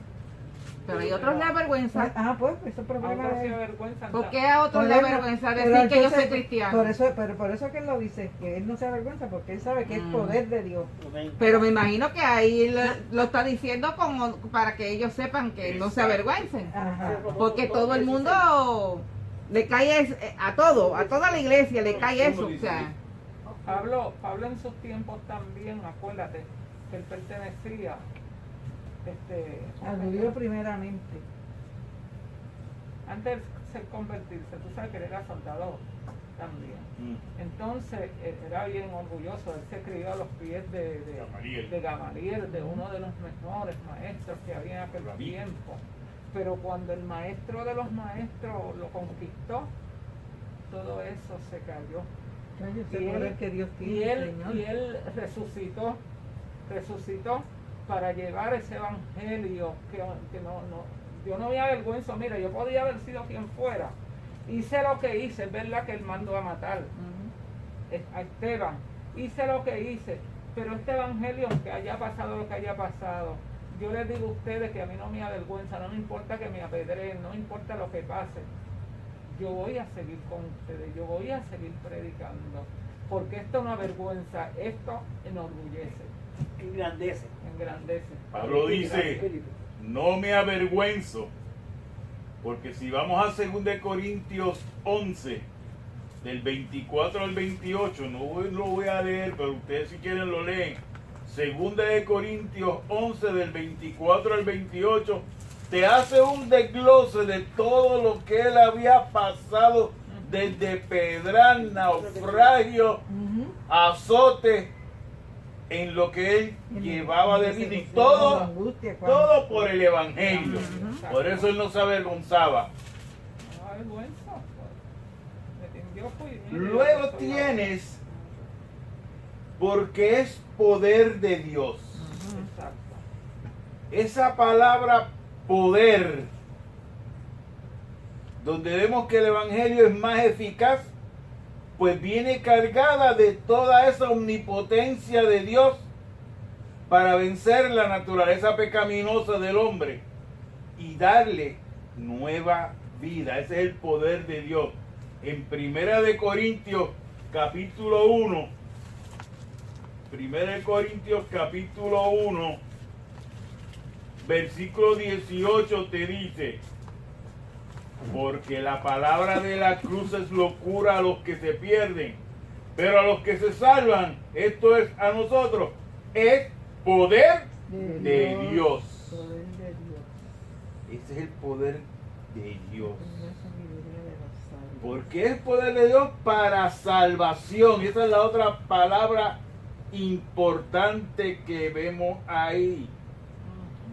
Pero hay otros la vergüenza. Pues eso es problema de él. ¿Por qué a otros la vergüenza Pero decir que yo soy entonces, cristiano? Por eso que él lo dice, que él no se avergüenza, porque él sabe que es poder de Dios. Pero me imagino que ahí lo está diciendo como para que ellos sepan que no se avergüencen. Ajá. Porque todo el mundo le cae a toda la iglesia le cae eso. O sea, Pablo en sus tiempos también, acuérdate, que él pertenecía Al judío primeramente. antes de ser convertirse, tú sabes que él era soldador también. Entonces, él era bien orgulloso, él se crió a los pies de Gamaliel, de uno de los mejores maestros que había en aquel tiempo. Pero cuando el maestro de los maestros lo conquistó, todo eso se cayó. Ese poder que Dios tiene, Señor. Y él resucitó para llevar ese evangelio que yo no me avergüenzo. Mira, yo podía haber sido quien fuera. Hice lo que hice, es verdad que él mandó a matar a Esteban. Hice lo que hice, pero este evangelio, que haya pasado lo que haya pasado, yo les digo a ustedes que a mí no me avergüenza, no me importa que me apedreen, no me importa lo que pase. Yo voy a seguir con ustedes, yo voy a seguir predicando, porque esto no avergüenza, esto enorgullece, Engrandece. engrandece. Pablo dice, no me avergüenzo, porque si vamos a 2 Corintios 11, del 24 al 28, no lo voy a leer, pero ustedes si quieren lo leen. 2 Corintios 11, del 24 al 28, te hace un desglose de todo lo que él había pasado, desde pedrar, naufragio, azote, en lo que él llevaba de vida, y todo por el evangelio. Por eso él no se avergonzaba. No avergüenza. Luego tienes, porque es poder de Dios. Exacto. Esa palabra poder, donde vemos que el evangelio es más eficaz, pues viene cargada de toda esa omnipotencia de Dios para vencer la naturaleza pecaminosa del hombre y darle nueva vida. Ese es el poder de Dios. En 1 Corintios capítulo 1, 1 Corintios capítulo 1, versículo 18 te dice: porque la palabra de la cruz es locura a los que se pierden, Pero a los que se salvan, esto es a nosotros, es poder de Dios. Poder de Dios. Ese es el poder de Dios. Esa sabiduría de los sabios. ¿Por qué es poder de Dios? Para salvación. Y esa es la otra palabra importante que vemos ahí.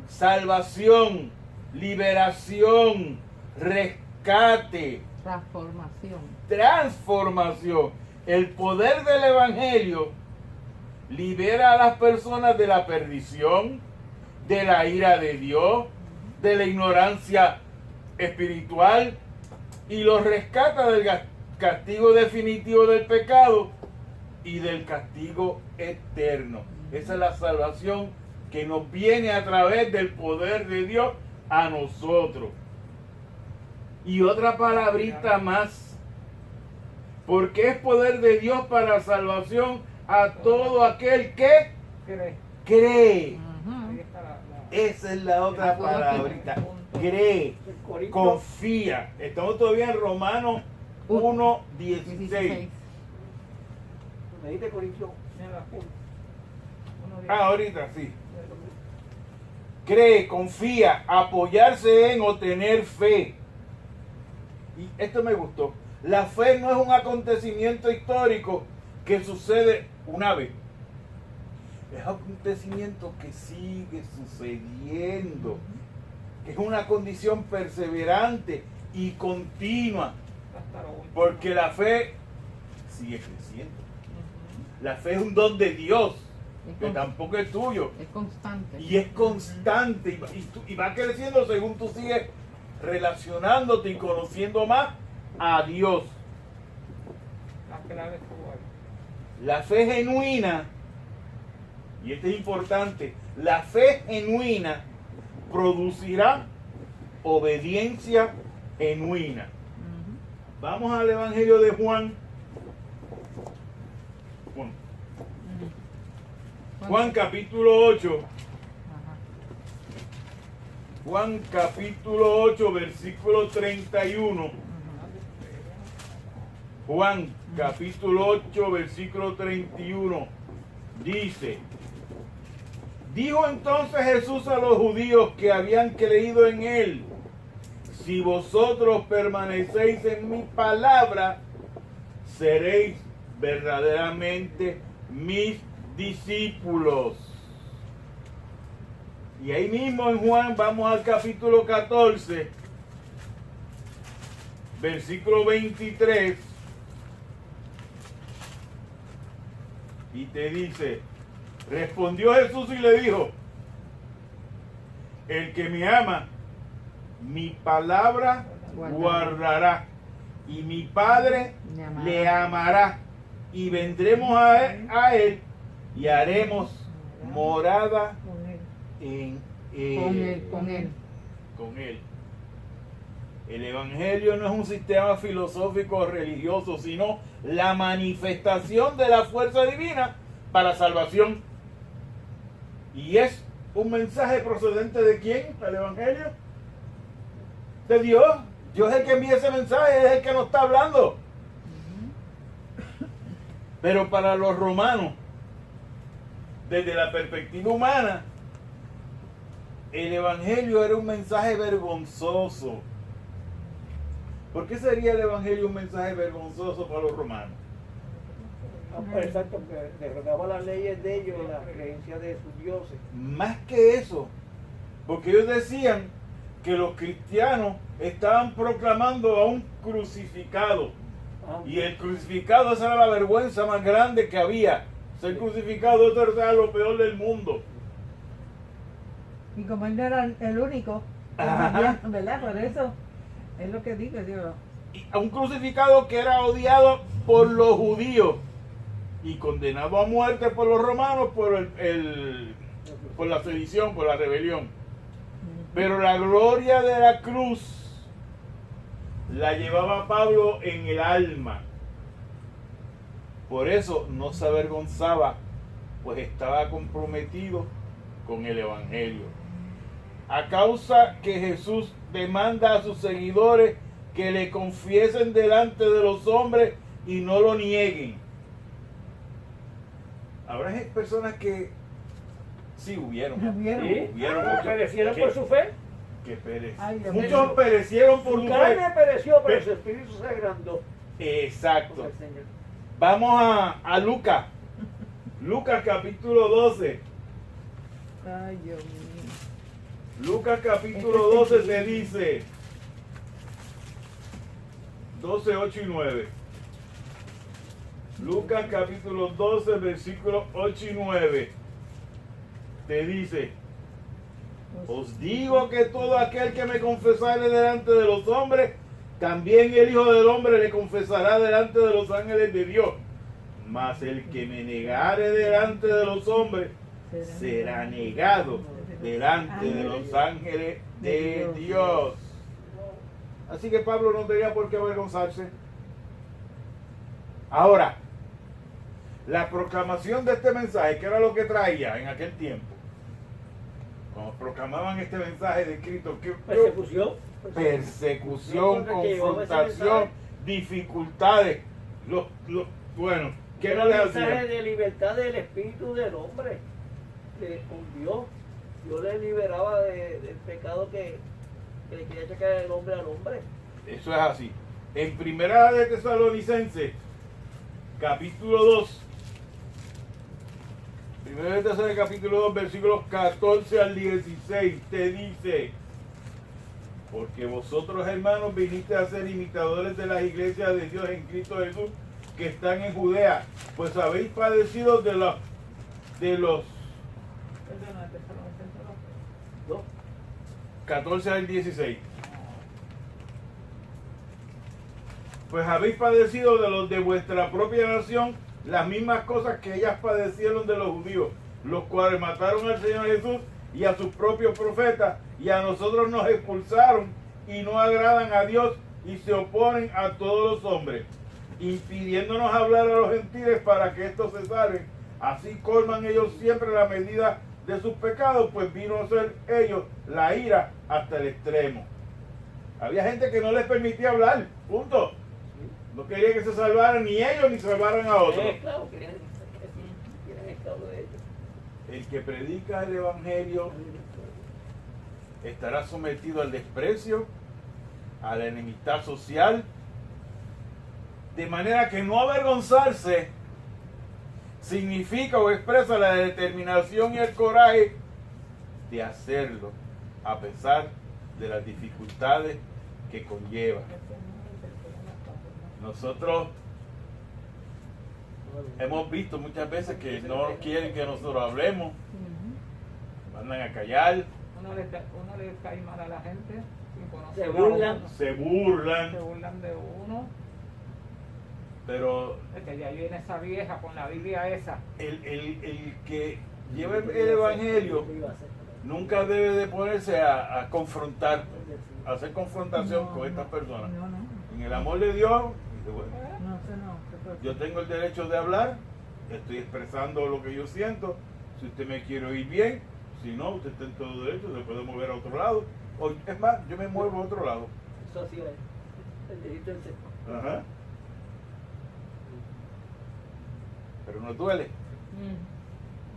Salvación, liberación, rescate, transformación. El poder del Evangelio libera a las personas de la perdición, de la ira de Dios, de la ignorancia espiritual y los rescata del castigo definitivo del pecado y del castigo eterno. Esa es la salvación que nos viene a través del poder de Dios a nosotros. Y otra palabrita más, porque es poder de Dios para salvación a todo aquel que cree. Ahí está la- Esa es la otra palabrita. Cree, El Corinto, confía. Estamos todavía en Romanos 1:16. me dijiste Corintios. Mira, Ahorita sí. Cree, confía, apoyarse en o tener fe. Y esto me gustó. La fe no es un acontecimiento histórico que sucede una vez. Es un acontecimiento que sigue sucediendo. Que es una condición perseverante y continua. hasta lo último. Porque la fe sigue creciendo. La fe es un don de Dios, que tampoco es tuyo. Es constante. Y es constante y va creciendo según tú sigues relacionándote y conociendo más a Dios. La clave estuvo ahí. La fe genuina, y esto es importante, la fe genuina producirá obediencia genuina. Vamos al Evangelio de Juan. Juan capítulo 8. Juan capítulo 8, versículo 31. Juan capítulo 8, versículo 31. Dice: dijo entonces Jesús a los judíos que habían creído en él: si vosotros permanecéis en mi palabra, seréis verdaderamente mis discípulos. Y ahí mismo en Juan, vamos al capítulo 14, versículo 23, y te dice: respondió Jesús y le dijo: el que me ama, mi palabra guardará, y mi Padre le amará, y vendremos a él y haremos morada Con él. en Con él. con él. El Evangelio no es un sistema filosófico o religioso, sino la manifestación de la fuerza divina para salvación. Y es un mensaje procedente ¿de quién? ¿El Evangelio? De Dios. Dios es el que envía ese mensaje, es el que nos está hablando. Pero para los romanos, desde la perspectiva humana, el Evangelio era un mensaje vergonzoso. ¿Por qué sería el Evangelio un mensaje vergonzoso para los romanos? Exacto, que derrotaba las leyes de ellos, las creencias de sus dioses. Más que eso, porque ellos decían que los cristianos estaban proclamando a un crucificado. Y el crucificado, esa era la vergüenza más grande que había. Ser crucificado, eso era lo peor del mundo. Y como él no era el único, Ajá. ¿verdad? Por eso es lo que digo, Dios. Y a un crucificado que era odiado por los judíos y condenado a muerte por los romanos por por la sedición, por la rebelión. Pero la gloria de la cruz la llevaba Pablo en el alma. Por eso no se avergonzaba, pues estaba comprometido con el Evangelio. A causa que Jesús demanda a sus seguidores que le confiesen delante de los hombres y no lo nieguen. Habrá personas que sí hubieron. ¿Hubieron? ¿Sí? Hubieron Ah, muchos perecieron que- por su fe. Que perecieron. Ay, Dios Muchos mío. perecieron por Su su carne fe. pereció, pero Pe- su espíritu se agrandó. Exacto. Por el Señor. Vamos a Lucas. Lucas capítulo 12. Ay, Dios mío. Lucas capítulo 12 te dice 12, 8 y 9. Lucas capítulo 12, versículos 8 y 9. Te dice: os digo que todo aquel que me confesare delante de los hombres, también el Hijo del Hombre le confesará delante de los ángeles de Dios. Mas el que me negare delante de los hombres, será negado delante de los ángeles de Dios. Así que Pablo no tenía por qué avergonzarse. Ahora, la proclamación de este mensaje, ¿qué era lo que traía en aquel tiempo? Cuando proclamaban este mensaje de Cristo, ¿qué? Persecución. Persecución, No, porque llevaba ese confrontación, mensaje. dificultades. Bueno, ¿qué Era no el les mensaje hacía? de libertad del espíritu del hombre. Con Dios. Dios le liberaba del pecado que le quería checar el hombre al hombre. Eso es así. En Primera de Tesalonicenses, capítulo 2. Primera de Tesalonicenses, capítulo 2, versículos 14 al 16, te dice: porque vosotros, hermanos, viniste a ser imitadores de las iglesias de Dios en Cristo Jesús que están en Judea, pues habéis padecido de los Perdona, Tesalonicenses 2. 14 al 16. Pues habéis padecido de los de vuestra propia nación las mismas cosas que ellas padecieron de los judíos, los cuales mataron al Señor Jesús y a sus propios profetas, y a nosotros nos expulsaron y no agradan a Dios y se oponen a todos los hombres, impidiéndonos hablar a los gentiles para que estos se salven. Así colman ellos siempre la medida de sus pecados, pues vino a ser ellos la ira hasta el extremo. Había gente que no les permitía hablar, punto. No quería que se salvaran ni ellos ni salvaran a otros. Esclavos, querían esclavos de ellos. El que predica el evangelio estará sometido al desprecio, a la enemistad social, de manera que no avergonzarse significa o expresa la determinación y el coraje de hacerlo, a pesar de las dificultades que conlleva. Nosotros hemos visto muchas veces que no quieren que nosotros hablemos, mandan a callar, uno le cae mal a la gente sin conocer Se a burlan. uno. se burlan, Se burlan de uno. pero Es que ya viene esa vieja con la Biblia esa. el que lleva el evangelio nunca debe de ponerse a confrontar, a hacer confrontación con estas personas. No, no. En el amor de Dios, dice, bueno, No, eso no. yo tengo el derecho de hablar, estoy expresando lo que yo siento. Si usted me quiere oír bien, si no, usted está en todo derecho, se puede mover a otro lado. O, es más, yo me muevo a otro lado. Eso así es. El dedito en seco. Ajá. Pero nos duele.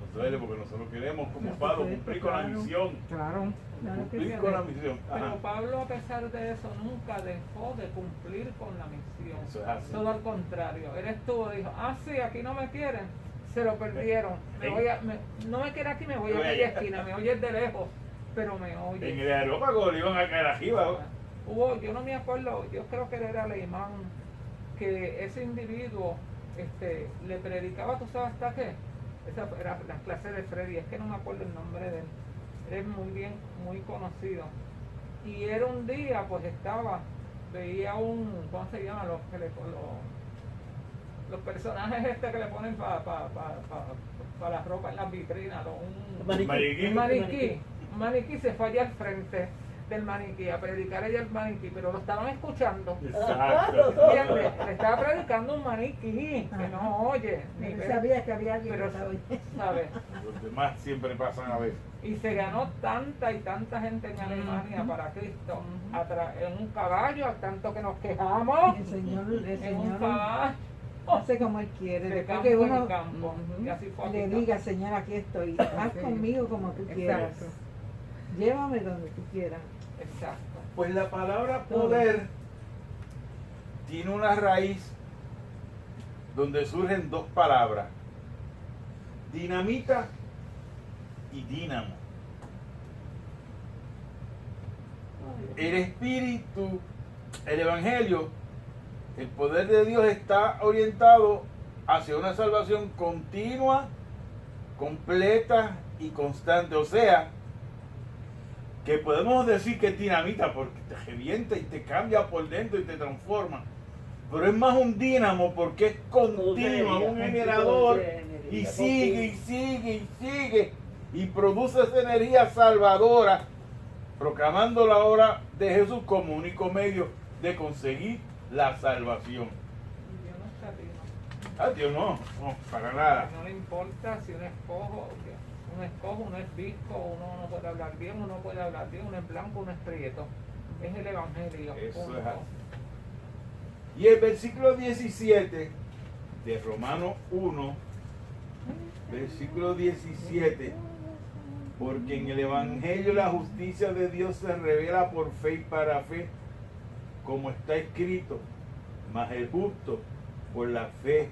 Nos duele porque nosotros queremos, como Por Pablo, supuesto, cumplir con la claro. misión. Claro. Claro que Cumplir sí. con la misión. Pero Ajá. Pablo, a pesar de eso, nunca dejó de cumplir con la misión. Eso es así. Todo al contrario. Él estuvo, dijo, sí, aquí no me quieren. Se lo perdieron. No me quiere aquí, me voy a aquella esquina. Me oye de lejos, pero me En oye. el aerópago le iban a caer arriba. Yo no me acuerdo, yo creo que él era alemán, que ese individuo le predicaba, ¿tú sabes hasta qué? Esa era la clase de Freddy, es que no me acuerdo el nombre de él. Él es muy conocido. Y era un día, pues veía ¿cómo se llama? Los personajes que le ponen para la ropa en las vitrinas, un maniquí se fue allá al frente del maniquí a predicar ella el maniquí, pero lo estaban escuchando. Exacto. ¿Entiendes? Le estaba predicando un maniquí que no oye ni Él ve, sabía que había alguien pero que estaba oyendo. ¿sabes? Los demás siempre pasan a ver. Y se ganó tanta y tanta gente en Alemania para Cristo, en un caballo, al tanto que nos quejamos, El Señor, en un caballo, hace como Él quiere. de Después campo que en uno campo. Y así fue le aquí. diga, Señor, aquí estoy, haz Sí. conmigo como tú quieras. Exacto. Llévame donde tú quieras. Exacto. Pues la palabra poder tiene una raíz donde surgen dos palabras: dinamita y dínamo. El espíritu, el evangelio, el poder de Dios está orientado hacia una salvación continua, completa y constante. O sea, que podemos decir que es dinamita porque te revienta y te cambia por dentro y te transforma. Pero es más un dínamo porque es continuo, un generador, y sigue y sigue y sigue y produce esa energía salvadora, proclamando la obra de Jesús como único medio de conseguir la salvación. Y Dios no está aquí, ¿no? Ah, Dios no, no, para nada. No le importa si uno escoge, uno es visco, uno no puede hablar bien, uno puede hablar bien, uno es blanco, uno es prieto. Es el evangelio. Eso punto. es así. Y el versículo 17 de Romanos 1, versículo 17, porque en el evangelio la justicia de Dios se revela por fe y para fe, como está escrito, mas el justo por la fe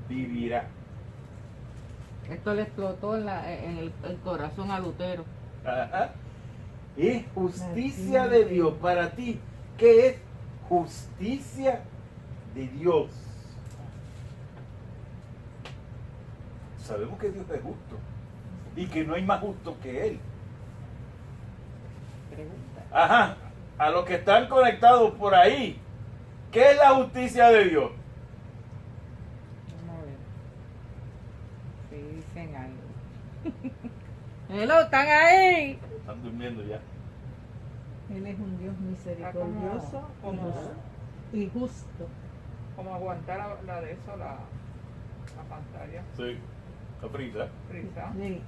vivirá. Esto le explotó en el corazón a Lutero. Ajá. Es justicia de Dios para ti. ¿Qué es justicia de Dios? Sabemos que Dios es justo y que no hay más justo que Él. Pregunta. Ajá. A los que están conectados por ahí, ¿qué es la justicia de Dios? Vamos a ver. Sí, dicen algo. Hello, ¿están ahí? Están durmiendo ya. Él es un Dios misericordioso como- y justo. Como aguantar la de eso, la pantalla. Sí. La prisa. Prisa. Sí.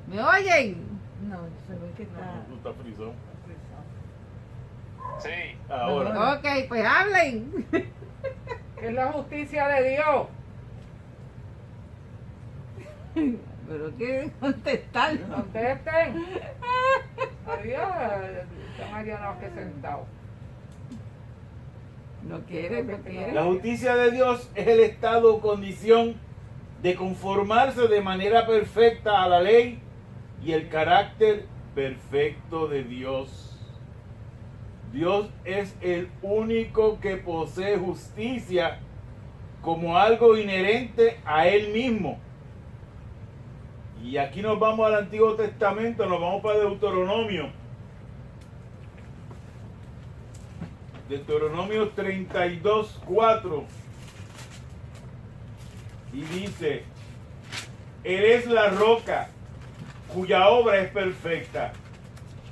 ¿Me oyen? No, se ve que está. No, está frisón. Prisa. Sí. Ahora. Ok, pues hablen. ¿Qué es la justicia de Dios? Pero qué contestar. Contesten. Adiós. Están allá que sentados. No quiere, no quiere. La justicia de Dios es el estado o condición de conformarse de manera perfecta a la ley y el carácter perfecto de Dios. Dios es el único que posee justicia como algo inherente a Él mismo. Y aquí nos vamos al Antiguo Testamento, nos vamos para Deuteronomio. Deuteronomio 32:4. Y dice: eres la roca cuya obra es perfecta,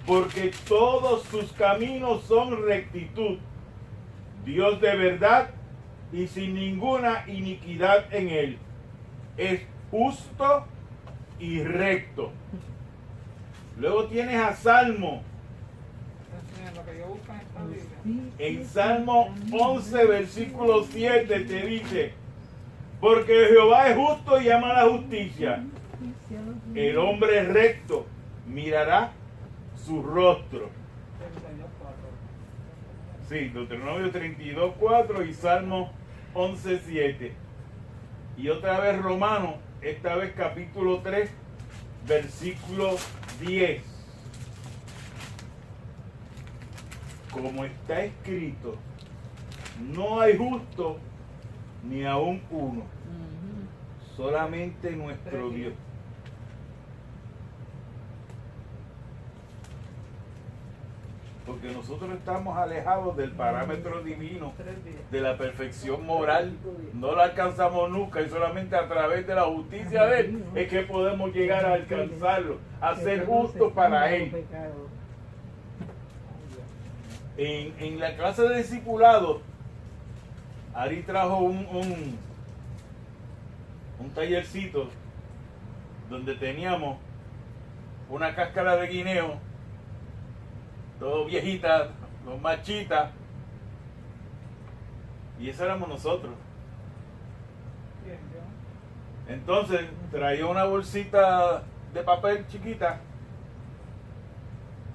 porque todos sus caminos son rectitud, Dios de verdad y sin ninguna iniquidad en él. Es justo y recto. Luego tienes a Salmo. Lo que yo busco en esta Biblia. En Salmo 11, versículo 7 te dice: porque Jehová es justo y ama la justicia. El hombre recto mirará su rostro. 32:4. Sí, Deuteronomio 32:4 y Salmo 11:7. Y otra vez Romanos, esta vez capítulo 3, versículo 10. Como está escrito, no hay justo ni aún uno, solamente nuestro Dios. Porque nosotros estamos alejados del parámetro divino, 3:10. de la perfección moral. No la alcanzamos nunca y solamente a través de la justicia de Él es que podemos llegar a alcanzarlo, a ser justos para Él. En la clase de discipulado, Ari trajo un tallercito donde teníamos una cáscara de guineo, todo viejita, dos machitas, y eso éramos nosotros. Entonces traía una bolsita de papel chiquita,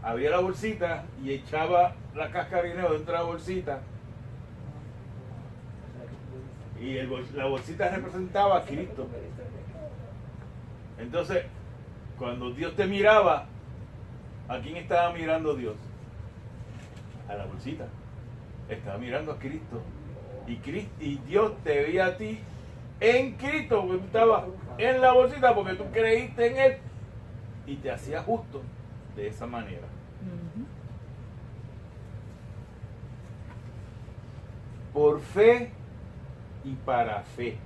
abría la bolsita y echaba la cáscara de guineo dentro de la bolsita. Y la bolsita representaba a Cristo. Entonces, cuando Dios te miraba, ¿a quién estaba mirando Dios? A la bolsita. Estaba mirando a Cristo. Y Dios te veía a ti en Cristo, porque tú estabas en la bolsita, porque tú creíste en Él y te hacía justo de esa manera. Por fe y para fe.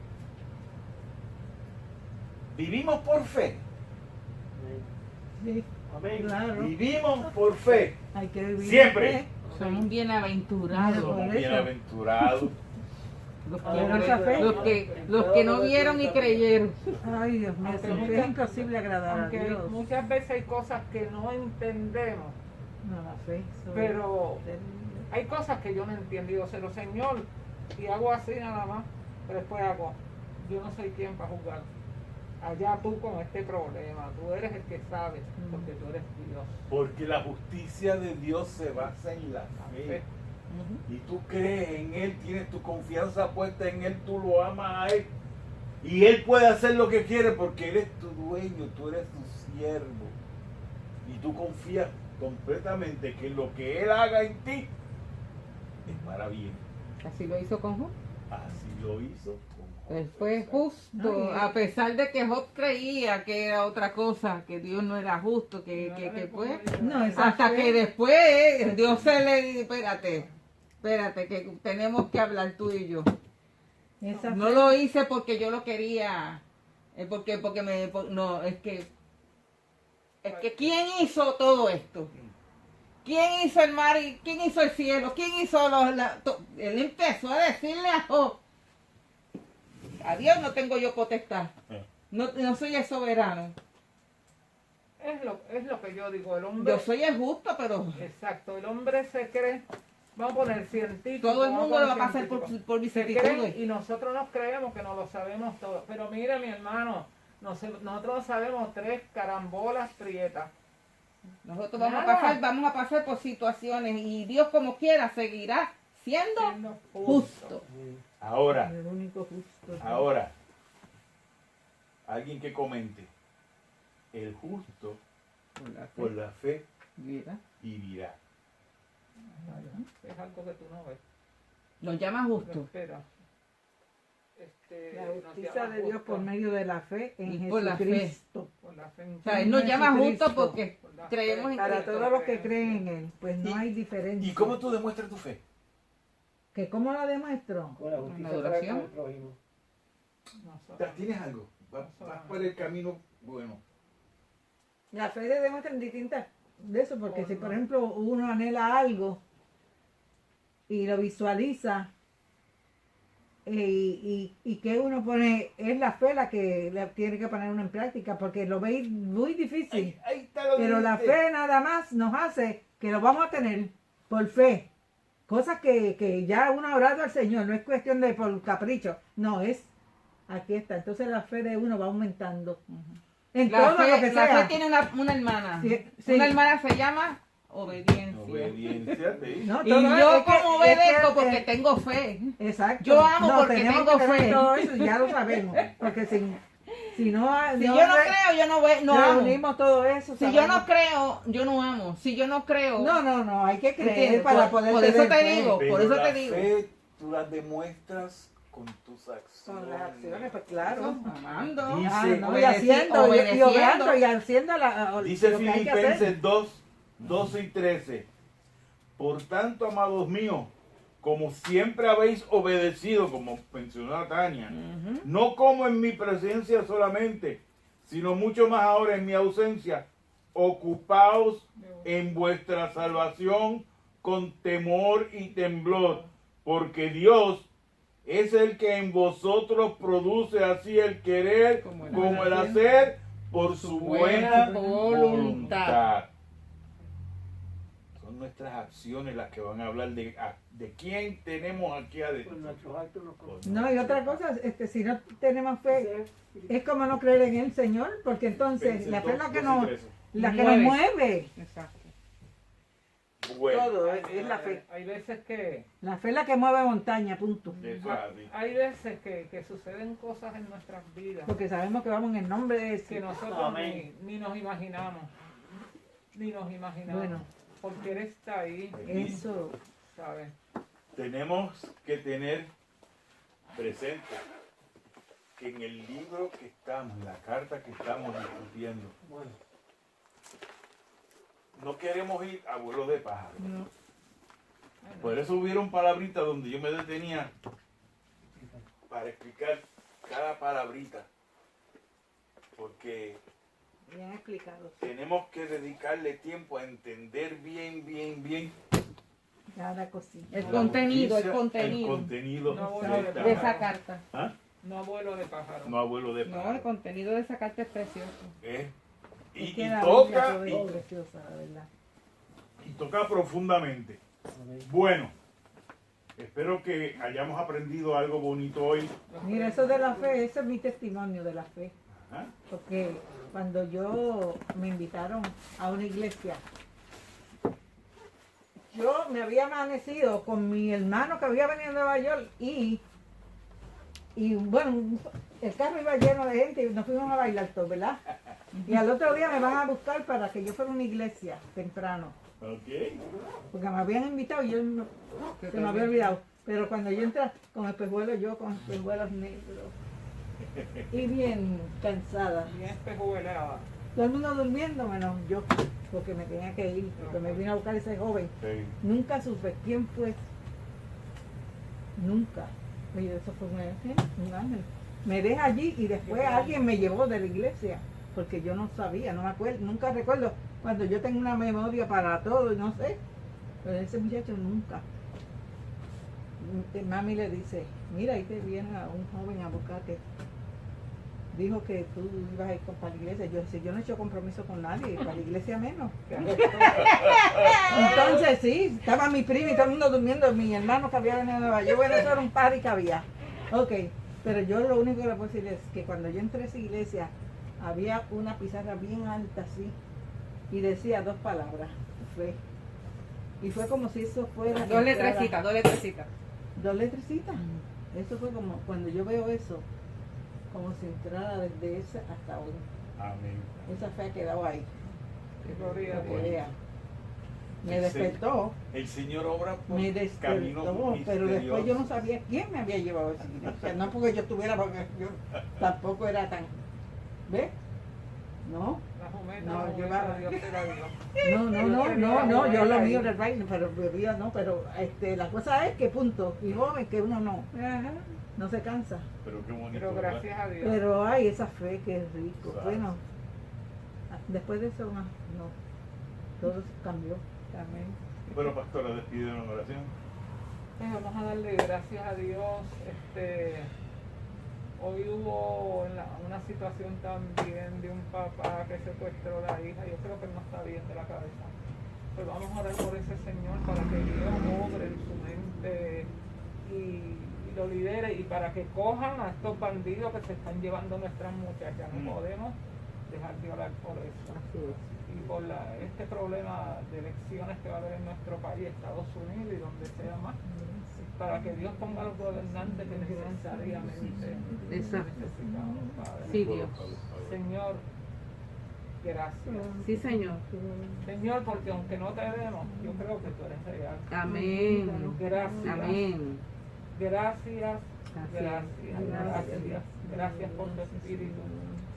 Vivimos por fe. Sí, Amén. claro. Vivimos por fe. Hay que vivir. Siempre. fe. Somos bienaventurados. Por Somos eso. bienaventurados. Los que no vieron y creyeron. Ay, Dios mío, Aunque sí, muchas- es imposible agradar a Aunque Dios. muchas veces hay cosas que no entendemos, No, la fe. eso pero es- hay cosas que yo no entiendo. Digo, pero Señor, y hago así nada más, pero después hago, yo no soy quien para juzgar. Allá tú con este problema, tú eres el que sabes, porque tú eres Dios. Porque la justicia de Dios se basa en la fe. Y tú crees en Él, tienes tu confianza puesta en Él, tú lo amas a Él. Y Él puede hacer lo que quiere porque Él es tu dueño, tú eres su siervo. Y tú confías completamente que lo que Él haga en ti es para bien. Así lo hizo con Job. Así lo hizo con Job. Él fue justo, Ay. a pesar de que Job creía que era otra cosa, que Dios no era justo, que pues. No, esa Hasta fe- que después Dios se le dice, espérate, que tenemos que hablar tú y yo. esa No fe- lo hice porque yo lo quería, no, es que ¿quién hizo todo esto? ¿Quién hizo el mar y quién hizo el cielo? ¿Quién hizo él empezó a decirle a Job, a Dios no tengo yo potestad, no soy el soberano, Es lo que yo digo, el hombre, yo soy el justo, pero exacto, el hombre se cree, vamos a poner científico. todo el vamos mundo a le va a poner pasar científico. por Se vicisitudes. creen y nosotros nos creemos que no lo sabemos todo. Pero mire, mi hermano, nosotros sabemos 3 carambolas prietas. Nosotros vamos Nada. a pasar por situaciones y Dios como quiera seguirá siendo Siendo justo. Ahora, El único justo. ahora, alguien que comente, el justo por la fe Mira, vivirá. Es algo que tú no ves. nos llama No justo. esperas. La Nos justicia llama de Dios justo por medio de la fe en Y por la fe. Jesucristo. por la fe en O sea, Él nos llama Jesucristo. justo porque Por la creemos fe. en Para Cristo. todos los que creen en Él, pues no ¿Y- hay diferencia. ¿Y cómo tú demuestras tu fe? ¿Que cómo la demuestro? Con la justicia Una para adoración. con el prójimo. Nosotros- ¿Tienes algo? Vas por el camino bueno. La fe se demuestra en distintas de eso, porque si por ejemplo uno anhela algo y lo visualiza y que uno pone, es la fe la que la tiene que poner uno en práctica, porque lo ve muy difícil. Ahí está lo Pero la dijiste. fe nada más nos hace que lo vamos a tener por fe. Cosas que ya uno ha orado al Señor, no es cuestión de por capricho, no, es, aquí está. Entonces la fe de uno va aumentando. En La todo lo que fe, la sea. fe tiene una hermana. Sí, sí. Una hermana se llama obediencia. Obediencia, te dije. No, Y todo yo es que- como es que, obedezco porque tengo fe. Exacto. yo amo porque tenemos tengo que tener fe. todo eso, ya lo sabemos. Porque si no, Si yo no creo, yo no amo. reunimos todo eso. Si yo sabemos. no creo, yo no amo. Si yo no creo, No, hay que creer ¿entiendes? para poder por eso tener te fe. digo, Pero por eso la te digo. fe tú la demuestras con tus acciones. Con las acciones, pues claro. Amando. Dice- Ah, no, y obedeci- haciendo, y obedeciendo. obrando, y haciendo Dice lo que hay que hacer. Filipenses 2, 12 y 13. Por tanto, amados míos, como siempre habéis obedecido, como mencionó Tania, Ujú. no como en mi presencia solamente, sino mucho más ahora en mi ausencia, ocupaos en vuestra salvación con temor y temblor, porque Dios es el que en vosotros produce así el querer como el hacer por su buena voluntad. Son son nuestras acciones las que van a hablar de quién tenemos aquí Por adentro. nuestros actos nos conocemos. No, y otra cosa, si no tenemos fe, es como no creer en el Señor, porque entonces la fe es la que nos mueve. Exacto. Bueno, Todo es la fe. Hay veces que La fe es la que mueve montaña, punto. eso es así. hay veces que suceden cosas en nuestras vidas Porque sabemos que vamos en el nombre de que ese. nosotros Amén. ni nos imaginamos. Ni nos imaginamos. Bueno. Porque Él está ahí, Eso. ¿sabes? Tenemos que tener presente que en el libro que estamos, la carta que estamos discutiendo, Bueno, no queremos ir a vuelo de pájaro. No. Por eso hubieron palabritas donde yo me detenía para explicar cada palabrita. Porque Bien explicado. tenemos que dedicarle tiempo a entender bien Cada cosita. El contenido, el el contenido. contenido No, de bueno, esta- De esa carta. ¿Ah? No vuelo de pájaro. No abuelo de No, el pájaro. contenido de esa carta es precioso. ¿Eh? Es Y, que y la Biblia toca todo es preciosa, la verdad. y toca profundamente. amén. Bueno, espero que hayamos aprendido algo bonito hoy. Mira, eso de la fe, ese es mi testimonio de la fe. Ajá. Porque cuando yo me invitaron a una iglesia, yo me había amanecido con mi hermano que había venido a Nueva York y bueno, el carro iba lleno de gente y nos fuimos a bailar todos, ¿verdad? Y al otro día me van a buscar para que yo fuera a una iglesia temprano, Ok. porque me habían invitado y yo se me había olvidado. Pero cuando yo entré con espejuelos, yo con espejuelos negros y bien cansada. Bien espejuelada. Todo el mundo durmiendo menos yo, porque me tenía que ir, porque me vino a buscar ese joven. Sí. Nunca supe quién fue. Nunca. Oye, eso fue un ángel. Me deja allí y después alguien me llevó de la iglesia, porque yo no sabía, no me acuerdo, nunca recuerdo. Cuando yo tengo una memoria para todo y no sé, pero ese muchacho nunca. Mami le dice, mira, ahí te viene a un joven a buscarte. Dijo que tú ibas a ir para la iglesia. Yo decía, yo no he hecho compromiso con nadie, para la iglesia menos. Entonces sí, estaba mi prima y todo el mundo durmiendo, mi hermano que había venido de Nueva York, bueno, eso era un party que había. Ok, pero yo lo único que le puedo decir es que cuando yo entré a esa iglesia, había una pizarra bien alta así, y decía dos palabras, fe. Y fue como si eso fuera... Dos letrecitas, dos letrecitas. Dos letrecitas. Eso fue como, cuando yo veo eso, como si entrara desde esa hasta hoy. Amén. Esa fe ha quedado ahí. Gloria a Para que Dios. vea. Me Sí. despertó, El Señor obra por me caminos despertó, pero después yo no misteriosos. sabía quién me había llevado a esa iglesia. No porque yo estuviera, porque yo tampoco era tan... ¿Ves? No, La jumenta, No, la yo jumenta, iba- Dios te la dio. no, yo lo mío era el baile, pero bebía no, pero la cosa es que punto, y joven que uno no se cansa. Pero qué bonito. Pero ¿verdad? gracias a Dios. Pero hay esa fe que es rico. Exacto. Bueno, después de eso no, todo cambió. Amén. Bueno, pastora, despide una oración. Pues vamos a darle gracias a Dios. Hoy hubo una situación también de un papá que secuestró a la hija. Yo creo que él no está bien de la cabeza. Pues vamos a orar por ese señor para que Dios obre en su mente y lo libere y para que cojan a estos bandidos que se están llevando nuestras muchachas. No podemos dejar de orar por eso. Así es. Y por este problema de elecciones que va a haber en nuestro país, Estados Unidos y donde sea más, para que Dios ponga a los gobernantes que necesariamente Exacto. necesitamos, Padre. Sí, Dios. Señor, gracias. Sí, Señor. Señor, porque aunque no te vemos, yo creo que tú eres real. Amén. Gracias. Amén. Gracias. Gracias. Gracias. Gracias por tu espíritu.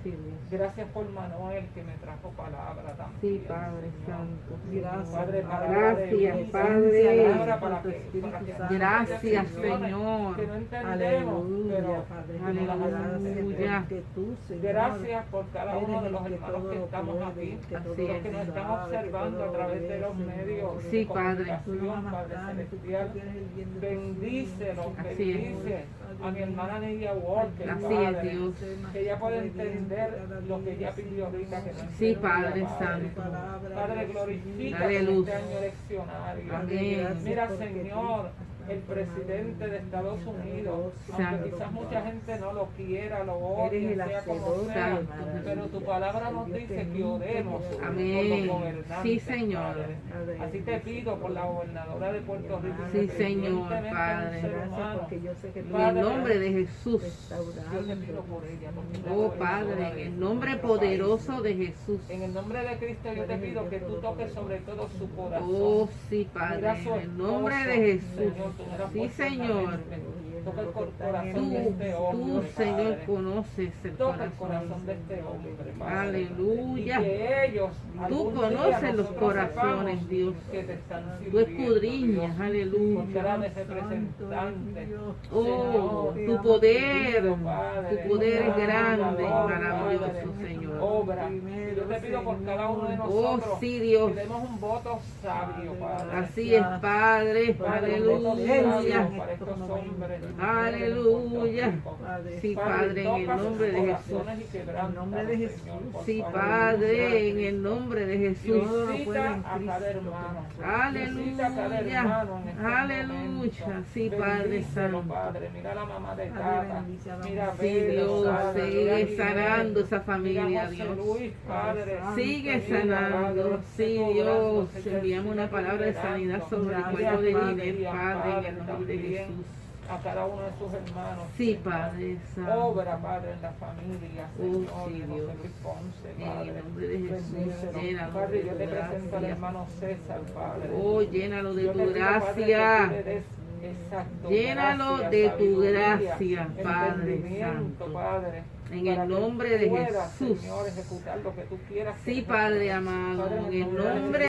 Sí, Dios. Gracias por Manuel que me trajo palabra también. Sí, Padre Señor. Santo. Gracias. Padre, Gracias, Padre. Padre. Para por tu que, Espíritu para que Santo. Gracias, Señor. Señor. Que no entendemos, Aleluya, pero Padre. Aleluya. Gracias porque tú, Señor, gracias por cada uno de eres los el que hermanos todo que lo estamos puede, aquí, que Así todo es. los que nos están sabe, que observando todo a través de los ve, medios Señor. Sí, de Padre. Tú nos comunicación, amas Padre tanto, tú Celestial. quieres el bien de tus Bendícelos, hijos. Así es. bendice a mi hermana Nidia Walker, Así Padre, Padre, Dios. que ella pueda entender lo que ella pidió ahorita. Que no Sí, entiendo, Padre Padre. Santo. Padre, glorifica Dale con luz. este año leccionario. Amén. Mira, Señor, el presidente de Estados Unidos, aunque Santo. quizás mucha gente no lo quiera, lo Eres odie, el sea como hacedor, sea, Santo. pero tu palabra nos dice que oremos por los Amén. gobernantes. Sí, Señor. Padre. Así te pido por la gobernadora de Puerto Rico. Sí, independientemente Señor, de un Padre. ser Gracias humano, porque yo sé que tú En el nombre de Jesús. yo te pido por ella. porque ella Oh es Padre, gobernadora en de el nombre nuestro poderoso país. de Jesús. En el nombre de Cristo yo te pido que tú toques sobre todo su corazón. Oh sí, Padre, Mira en su el nombre de esposo, Jesús. Señor, tú me lo has Sí, puesto en la Señor. mente. Toca el corazón Tú, de este hombre, Señor, Padre. conoces el Toca el corazón. corazón de este hombre, Padre. Aleluya. Y que ellos, Tú algún día conoces los nosotros corazones, sepamos Dios. que te están Tú sirviendo, escudriñas, Dios. aleluya. Por ser representante. Oh, Señor, tu poder, Padre, tu poder es grande y Padre, maravilloso, Señor. Obra. Y yo te pido por cada uno de Oh, nosotros sí, Dios. que demos un voto sabio, Padre. Así es, Padre. Padre, un voto sabio Aleluya. para estos hombres. Aleluya. Sí, Padre, en el nombre de Jesús. En nombre de Jesús. Sí, Padre, en el nombre de Jesús. Visita a cada hermano. Visita a cada Aleluya. hermano en este Aleluya. momento. Sí, Padre Bendícelo, Santo. Padre. Mira la mamá de Padre, Tata. bendice a la Mira mamá. Sí, Pedro, Dios, Padre. sigue Mira sanando Guillermo. esa familia, Mira José Dios. Luis, Padre. Sigue Mira, Padre, sanando. Sí, esté Dios. obrando, Señor, Enviamos una sigue palabra de liberando. sanidad sobre el Mira, cuerpo de Padre, Ginés, Padre, en el nombre de también Jesús. a cada uno de sus hermanos. Sí, Señor. Padre Santo. Obra, Padre, en la familia, Oh, Señor, sí, de Dios. José Luis Ponce, En el Padre. nombre de Jesús, Bendícelo. llénalo Padre, de yo tu te presento al gracia. hermano César, Padre. Oh, llénalo de Yo tu te pido, Padre, que tú gracia. le des, exacto, Llénalo gracia, de tu sabiduría, gracia, Padre entendimiento, Santo. Padre, En para el que nombre de pueda, Jesús. Señor, ejecutar lo que tú quieras. Sí, que Padre ejecute. amado, Padre, en el de Jesús. nombre